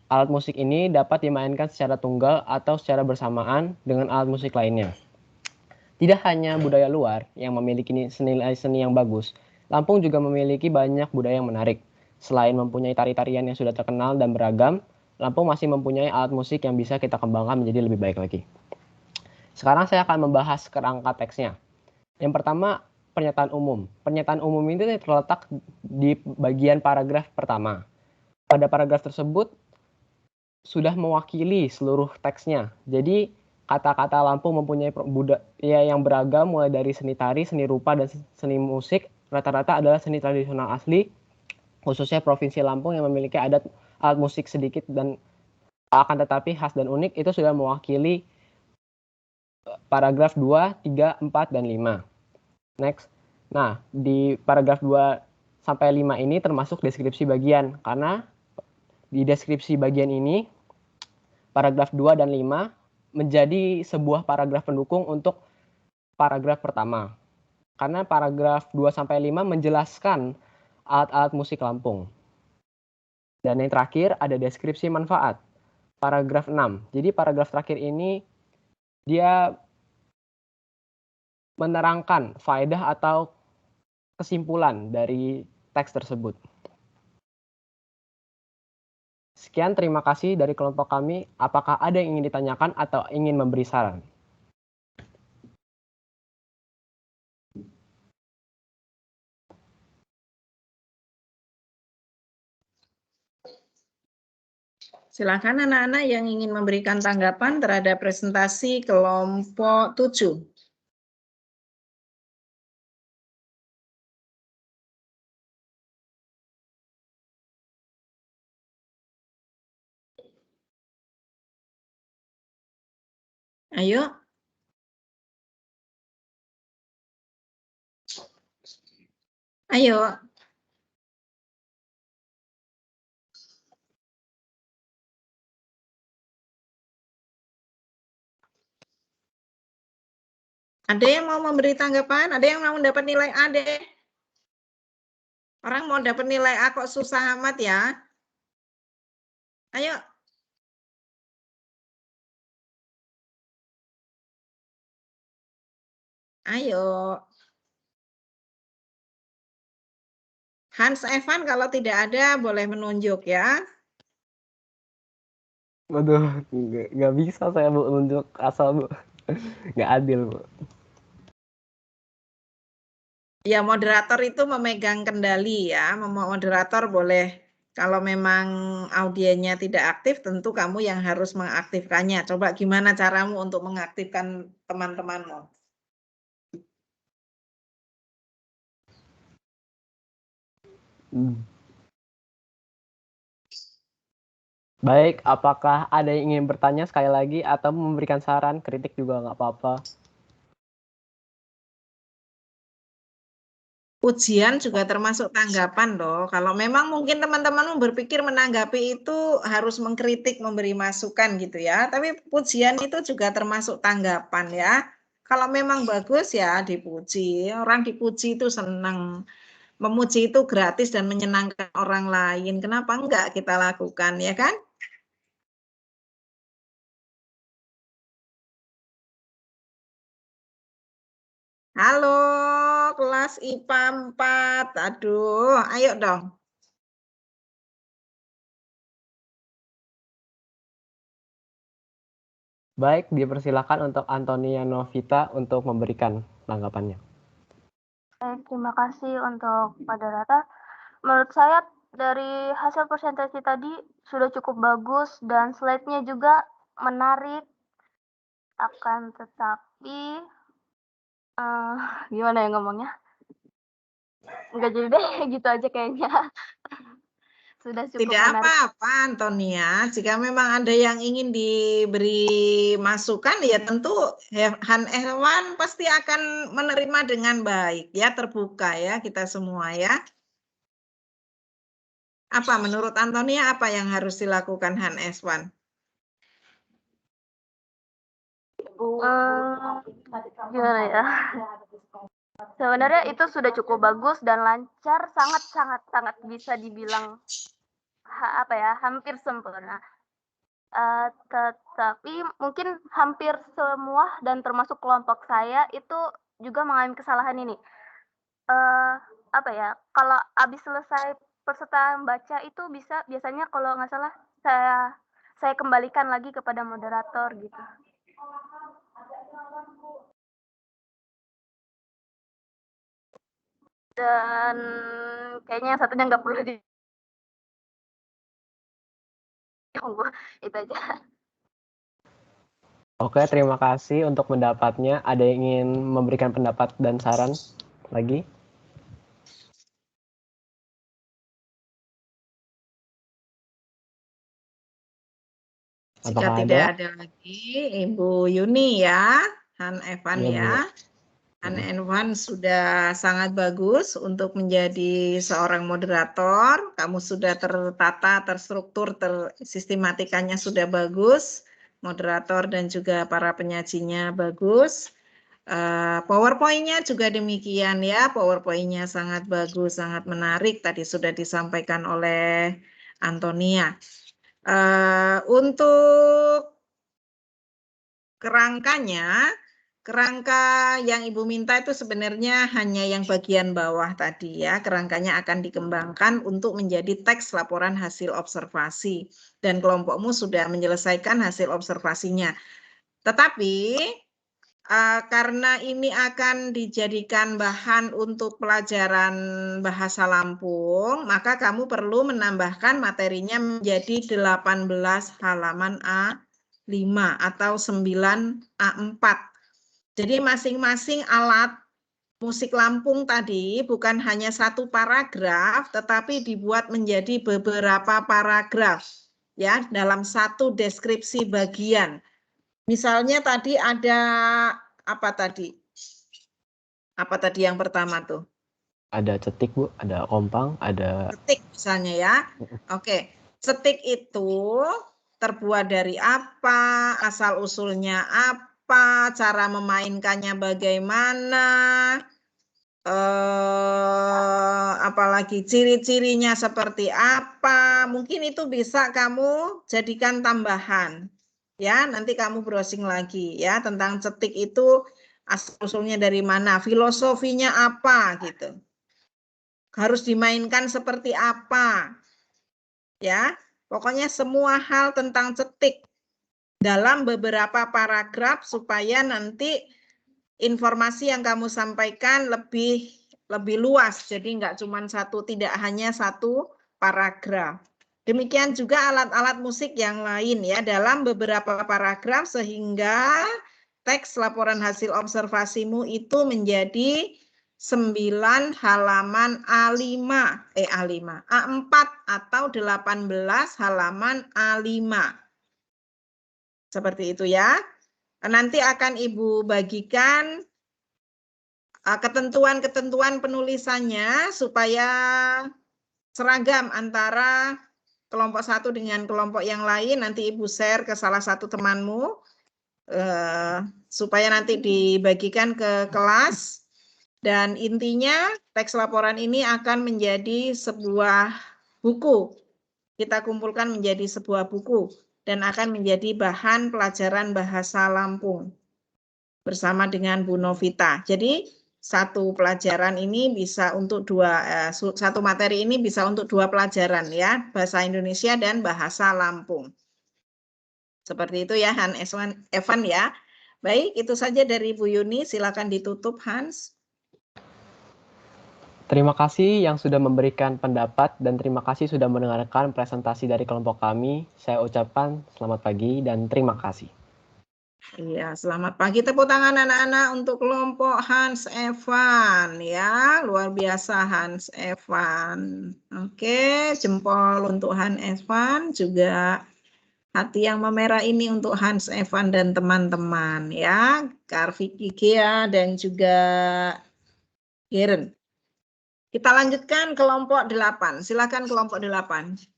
Alat musik ini dapat dimainkan secara tunggal atau secara bersamaan dengan alat musik lainnya. Tidak hanya budaya luar yang memiliki nilai seni yang bagus, Lampung juga memiliki banyak budaya yang menarik. Selain mempunyai tari-tarian yang sudah terkenal dan beragam, Lampung masih mempunyai alat musik yang bisa kita kembangkan menjadi lebih baik lagi. Sekarang saya akan membahas kerangka teksnya. Yang pertama, pernyataan umum. Pernyataan umum ini terletak di bagian paragraf pertama. Pada paragraf tersebut sudah mewakili seluruh teksnya. Jadi kata-kata Lampung mempunyai budaya yang beragam mulai dari seni tari, seni rupa, dan seni musik. Rata-rata adalah seni tradisional asli, khususnya Provinsi Lampung yang memiliki alat musik sedikit dan akan tetapi khas dan unik. Itu sudah mewakili paragraf 2, 3, 4, dan 5. Next. Nah, di paragraf 2 sampai 5 ini termasuk deskripsi bagian, karena di deskripsi bagian ini paragraf 2 dan 5 menjadi sebuah paragraf pendukung untuk paragraf pertama. Karena paragraf 2 sampai 5 menjelaskan alat-alat musik Lampung. Dan yang terakhir ada deskripsi manfaat. Paragraf 6. Jadi paragraf terakhir ini dia menerangkan faedah atau kesimpulan dari teks tersebut. Sekian, terima kasih dari kelompok kami. Apakah ada yang ingin ditanyakan atau ingin memberi saran? Silakan anak-anak yang ingin memberikan tanggapan terhadap presentasi kelompok 7. Ayo. Ayo. Ada yang mau memberi tanggapan? Ada yang mau dapat nilai A deh? Orang mau dapat nilai A kok susah amat ya? Ayo. Ayo. Hans Evan kalau tidak ada boleh menunjuk ya. Waduh, nggak bisa saya Bu nunjuk asal Bu. Nggak adil Bu. Ya moderator itu memegang kendali ya. Moderator boleh, kalau memang audiennya tidak aktif tentu kamu yang harus mengaktifkannya. Coba gimana caramu untuk mengaktifkan teman-temanmu? Baik, apakah ada yang ingin bertanya sekali lagi atau memberikan saran, kritik juga nggak apa-apa? Ujian juga termasuk tanggapan loh. Kalau memang mungkin teman-temanmu berpikir menanggapi itu harus mengkritik, memberi masukan gitu ya. Tapi pujian itu juga termasuk tanggapan ya. Kalau memang bagus ya dipuji. Orang dipuji itu senang. Memuji itu gratis dan menyenangkan orang lain. Kenapa enggak kita lakukan ya kan? Halo, kelas IPA 4. Aduh, ayo dong. Baik, dipersilakan untuk Antonia Novita untuk memberikan tanggapannya. Terima kasih untuk moderator. Menurut saya dari hasil presentasi tadi sudah cukup bagus dan slide-nya juga menarik. Akan tetapi gimana ya ngomongnya? Enggak jadi deh, gitu aja kayaknya. Sudah cukup Tidak menarik. apa-apa, Antonia. Jika memang ada yang ingin diberi masukan, ya tentu Han Ewan pasti akan menerima dengan baik, ya terbuka ya kita semua ya. Apa menurut Antonia apa yang harus dilakukan Han Ewan? Gimana ya? Sebenarnya itu sudah cukup bagus dan lancar, sangat bisa dibilang hampir sempurna. Tetapi mungkin hampir semua dan termasuk kelompok saya itu juga mengalami kesalahan ini. Kalau habis selesai peserta baca itu biasanya kalau nggak salah saya kembalikan lagi kepada moderator gitu. Dan kayaknya satunya nggak perlu di itu aja. Oke, terima kasih untuk pendapatnya. Ada yang ingin memberikan pendapat dan saran lagi? Jika Apakah tidak ada lagi, Ibu Yuni ya, Han Evan Iya, Bu. ya. Han Evan sudah sangat bagus untuk menjadi seorang moderator. Kamu sudah tertata, terstruktur, sistematikanya sudah bagus. Moderator dan juga para penyajinya bagus. PowerPoint-nya juga demikian ya. PowerPoint-nya sangat bagus, sangat menarik. Tadi sudah disampaikan oleh Antonia. Untuk kerangkanya, kerangka yang Ibu minta itu sebenarnya hanya yang bagian bawah tadi ya. Kerangkanya akan dikembangkan untuk menjadi teks laporan hasil observasi. Dan kelompokmu sudah menyelesaikan hasil observasinya. Tetapi karena ini akan dijadikan bahan untuk pelajaran bahasa Lampung, maka kamu perlu menambahkan materinya menjadi 18 halaman A5 atau 9 A4. Jadi masing-masing alat musik Lampung tadi bukan hanya satu paragraf, tetapi dibuat menjadi beberapa paragraf ya dalam satu deskripsi bagian. Misalnya tadi ada apa tadi? Apa tadi yang pertama tuh? Ada cetik, Bu, ada kompang, ada cetik misalnya ya. Oke, cetik itu terbuat dari apa? Asal-usulnya apa? Cara memainkannya bagaimana? Apalagi ciri-cirinya seperti apa? Mungkin itu bisa kamu jadikan tambahan. Ya, nanti kamu browsing lagi ya tentang cetik itu asal-usulnya dari mana, filosofinya apa gitu. Harus dimainkan seperti apa. Ya, pokoknya semua hal tentang cetik dalam beberapa paragraf supaya nanti informasi yang kamu sampaikan lebih luas. Jadi enggak cuma satu, tidak hanya satu paragraf. Demikian juga alat-alat musik yang lain ya dalam beberapa paragraf sehingga teks laporan hasil observasimu itu menjadi 9 halaman A5, A4 atau 18 halaman A5. Seperti itu ya. Nanti akan Ibu bagikan ketentuan-ketentuan penulisannya supaya seragam antara kelompok satu dengan kelompok yang lain. Nanti Ibu share ke salah satu temanmu supaya nanti dibagikan ke kelas. Dan intinya teks laporan ini akan menjadi sebuah buku. Kita kumpulkan menjadi sebuah buku dan akan menjadi bahan pelajaran bahasa Lampung bersama dengan Bu Novita. Jadi satu pelajaran ini bisa untuk satu materi ini bisa untuk 2 pelajaran ya, bahasa Indonesia dan bahasa Lampung. Seperti itu ya Han Evan ya. Baik, itu saja dari Bu Yuni. Silakan ditutup Hans. Terima kasih yang sudah memberikan pendapat dan terima kasih sudah mendengarkan presentasi dari kelompok kami. Saya ucapkan selamat pagi dan terima kasih. Iya, selamat pagi. Tepuk tangan anak-anak untuk kelompok Hans Evan ya. Luar biasa Hans Evan. Oke, jempol untuk Hans Evan, juga hati yang memerah ini untuk Hans Evan dan teman-teman ya. Karviki Gea dan juga Geren. Kita lanjutkan kelompok 8. Silakan kelompok 8.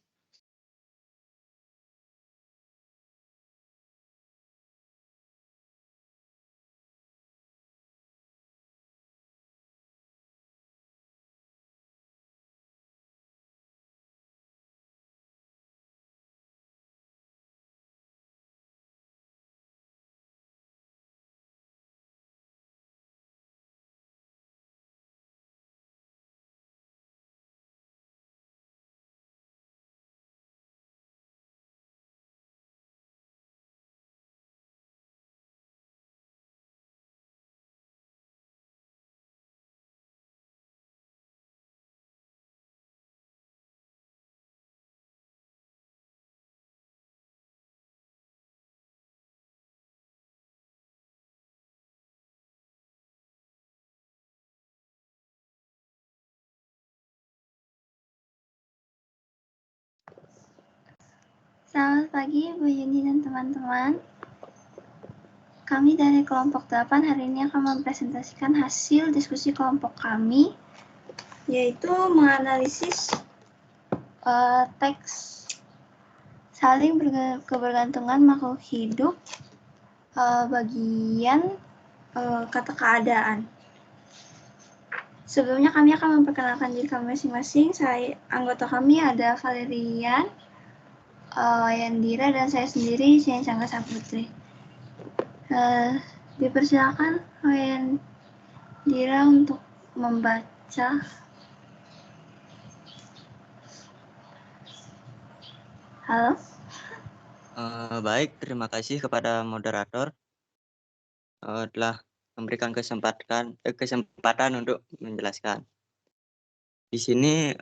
Selamat pagi Bu Yuni dan teman-teman. Kami dari kelompok 8 hari ini akan mempresentasikan hasil diskusi kelompok kami, yaitu menganalisis teks saling kebergantungan makhluk hidup bagian kata keadaan. Sebelumnya kami akan memperkenalkan diri kami masing-masing. Anggota kami ada Valerian, Yandira, dan saya sendiri, Sian Cangga Saputri. Dipersilakan Yandira untuk membaca. Halo. Baik, terima kasih kepada moderator telah memberikan kesempatan untuk menjelaskan. Di sini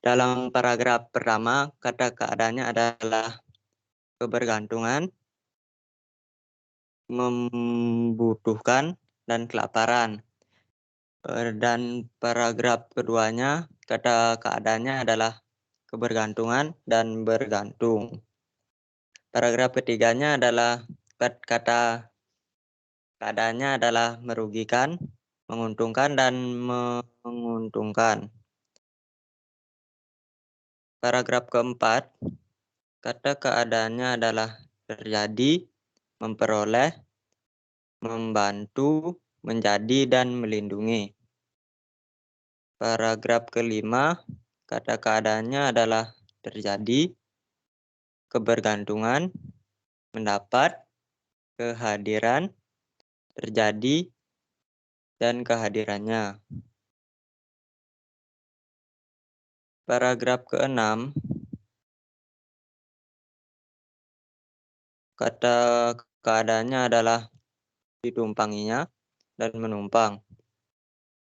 dalam paragraf pertama, kata keadaannya adalah kebergantungan, membutuhkan, dan kelaparan. Dan paragraf keduanya, kata keadaannya adalah kebergantungan dan bergantung. Paragraf ketiganya adalah kata keadaannya adalah merugikan, menguntungkan, dan menguntungkan. Paragraf keempat, kata keadaannya adalah terjadi, memperoleh, membantu, menjadi, dan melindungi. Paragraf kelima, kata keadaannya adalah terjadi, kebergantungan, mendapat, kehadiran, terjadi, dan kehadirannya. Paragraf keenam, kata keadaannya adalah ditumpanginya dan menumpang.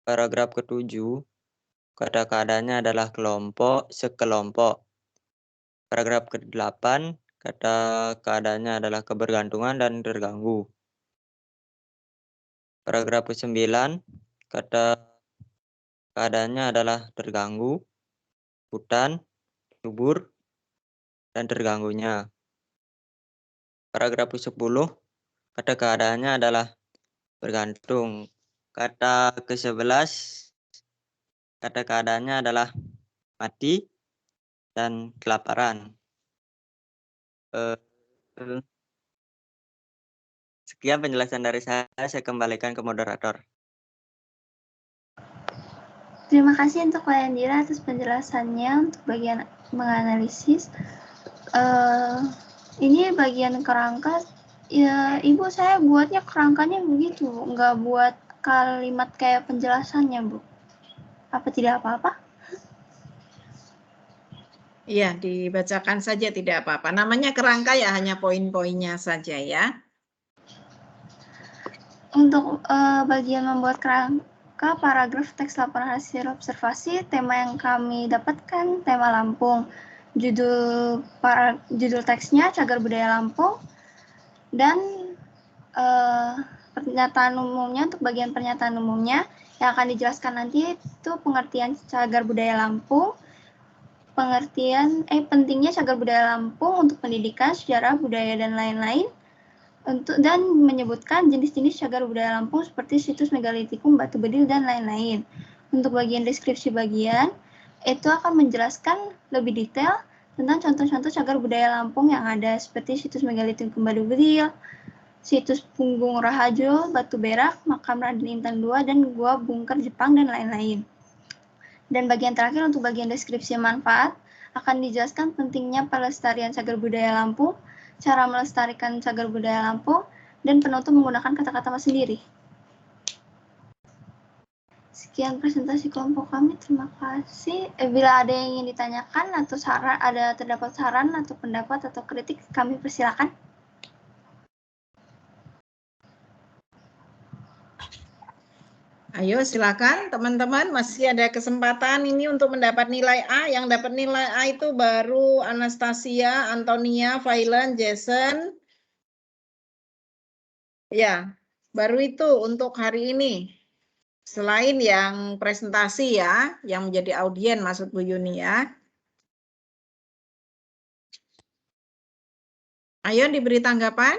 Paragraf ketujuh, kata keadaannya adalah sekelompok. Paragraf ke-8, kata keadaannya adalah kebergantungan dan terganggu. Paragraf ke-9, kata keadaannya adalah terganggu, hutan, subur, dan terganggunya. Paragraf ke-10, kata keadaannya adalah bergantung. Kata ke-11, kata keadaannya adalah mati dan kelaparan. Sekian penjelasan dari saya kembalikan ke moderator. Terima kasih untuk Pak Yandira atas penjelasannya untuk bagian menganalisis. Ini bagian kerangka, ya Ibu saya buatnya kerangkanya begitu, nggak buat kalimat kayak penjelasannya Bu. Apa tidak apa-apa? Iya, dibacakan saja tidak apa-apa. Namanya kerangka ya, hanya poin-poinnya saja ya. Untuk bagian membuat kerangka paragraf teks laporan hasil observasi, tema yang kami dapatkan tema Lampung. Judul teksnya Cagar Budaya Lampung, dan pernyataan umumnya. Untuk bagian pernyataan umumnya yang akan dijelaskan nanti itu pengertian cagar budaya Lampung, pentingnya cagar budaya Lampung untuk pendidikan, sejarah, budaya, dan lain-lain, dan menyebutkan jenis-jenis cagar budaya Lampung seperti situs megalitikum, batu bedil, dan lain-lain. Untuk bagian deskripsi bagian, itu akan menjelaskan lebih detail tentang contoh-contoh cagar budaya Lampung yang ada, seperti situs megalitikum, batu bedil, situs Punggung Rahajo, Batu Berak, Makam Raden Intan II, dan Gua Bunker Jepang, dan lain-lain. Dan bagian terakhir untuk bagian deskripsi manfaat, akan dijelaskan pentingnya pelestarian cagar budaya Lampung, cara melestarikan cagar budaya Lampung, dan penutup menggunakan kata-kata sendiri. Sekian presentasi kelompok kami, terima kasih. Bila ada yang ingin ditanyakan atau terdapat saran atau pendapat atau kritik, kami persilakan. Ayo silakan teman-teman, masih ada kesempatan ini untuk mendapat nilai A. Yang dapat nilai A itu baru Anastasia, Antonia, Vailen, Jason. Ya, baru itu untuk hari ini. Selain yang presentasi ya, yang menjadi audien maksud Bu Yuni ya. Ayo diberi tanggapan.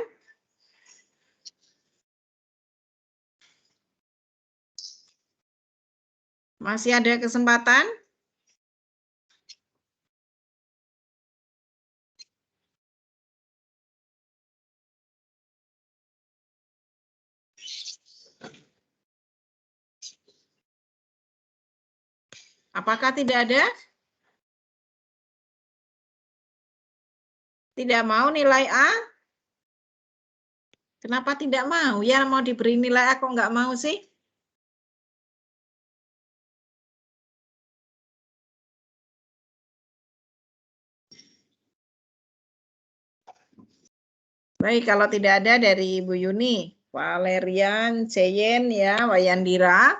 Masih ada kesempatan? Apakah tidak ada? Tidak mau nilai A? Kenapa tidak mau? Ya mau diberi nilai A kok nggak mau sih? Baik, kalau tidak ada dari Ibu Yuni, Valerian, Ceyen, ya, Wayandira,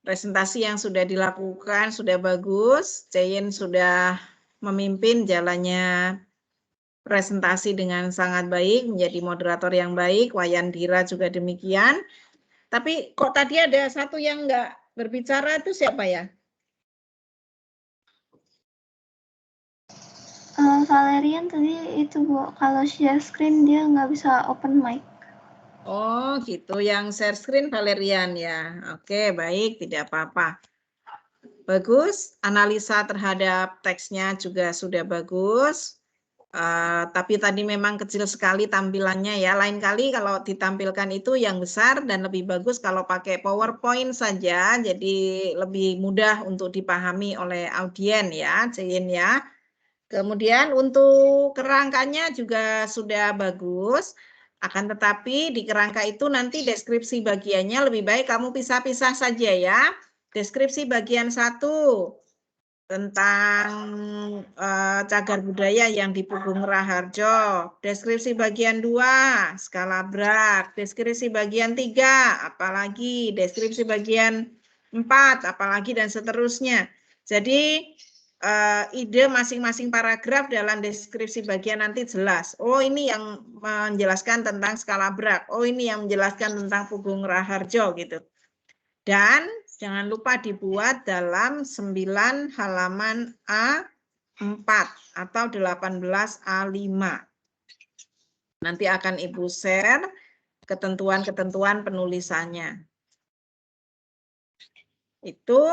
presentasi yang sudah dilakukan sudah bagus. Ceyen sudah memimpin jalannya presentasi dengan sangat baik, menjadi moderator yang baik. Wayandira juga demikian. Tapi kok tadi ada satu yang enggak berbicara, itu siapa ya? Valerian tadi itu Bu, kalau share screen dia nggak bisa open mic. Oh gitu, yang share screen Valerian ya. Oke, baik, tidak apa-apa. Bagus, analisa terhadap teksnya juga sudah bagus. Tapi tadi memang kecil sekali tampilannya ya. Lain kali kalau ditampilkan itu yang besar dan lebih bagus kalau pakai PowerPoint saja. Jadi lebih mudah untuk dipahami oleh audien ya, Ceyin ya. Kemudian untuk kerangkanya juga sudah bagus. Akan tetapi di kerangka itu nanti deskripsi bagiannya lebih baik kamu pisah-pisah saja ya. Deskripsi bagian 1 tentang cagar budaya yang di Pugung Raharjo. Deskripsi bagian 2, skala Bragg. Deskripsi bagian 3, apalagi. Deskripsi bagian 4, apalagi, dan seterusnya. Jadi ide masing-masing paragraf dalam deskripsi bagian nanti jelas. Oh, ini yang menjelaskan tentang skala Bragg. Oh, ini yang menjelaskan tentang Pugung Raharjo gitu. Dan jangan lupa dibuat dalam 9 halaman A4 atau 18 A5. Nanti akan Ibu share ketentuan-ketentuan penulisannya. Itu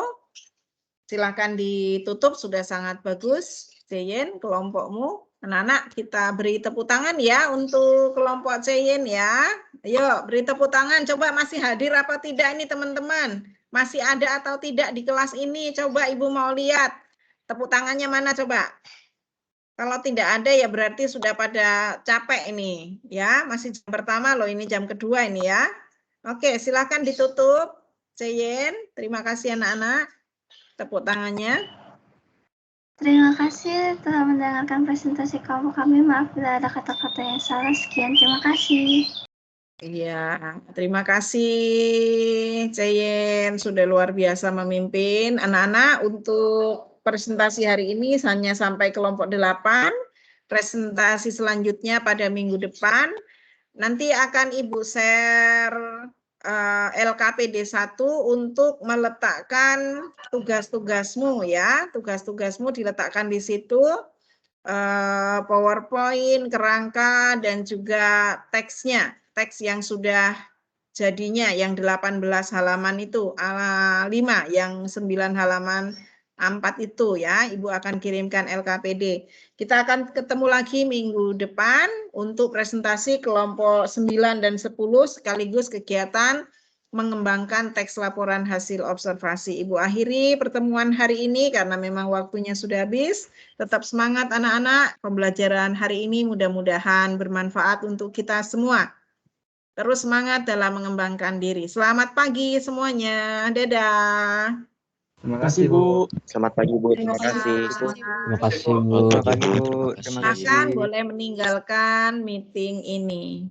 silakan ditutup, sudah sangat bagus. Ceyen, kelompokmu. Anak-anak kita beri tepuk tangan ya untuk kelompok Ceyen ya. Ayo beri tepuk tangan, coba masih hadir apa tidak ini teman-teman. Masih ada atau tidak di kelas ini, coba Ibu mau lihat. Tepuk tangannya mana coba. Kalau tidak ada ya berarti sudah pada capek ini ya. Masih jam pertama loh, ini jam kedua ini ya. Oke, silakan ditutup. Ceyen, terima kasih anak-anak. Tepuk tangannya. Terima kasih telah mendengarkan presentasi kamu. Kami maaf bila ada kata-kata yang salah. Sekian, terima kasih. Iya, terima kasih Ceyen, sudah luar biasa memimpin. Anak-anak, untuk presentasi hari ini hanya sampai kelompok 8. Presentasi selanjutnya pada minggu depan. Nanti akan Ibu share LKPD 1 untuk meletakkan tugas-tugasmu ya. Tugas-tugasmu diletakkan di situ. PowerPoint, kerangka, dan juga teksnya. Teks yang sudah jadinya, yang 18 halaman itu, A5, yang 9 halaman A4 itu ya, Ibu akan kirimkan LKPD. Kita akan ketemu lagi minggu depan untuk presentasi kelompok 9 dan 10 sekaligus kegiatan mengembangkan teks laporan hasil observasi. Ibu akhiri pertemuan hari ini karena memang waktunya sudah habis. Tetap semangat anak-anak, pembelajaran hari ini mudah-mudahan bermanfaat untuk kita semua. Terus semangat dalam mengembangkan diri. Selamat pagi semuanya. Dadah. Terima kasih, Bu. Selamat pagi, Bu. Terima kasih. Terima kasih, Bu. Selamat pagi, Bu. Terima kasih. Silakan boleh meninggalkan meeting ini.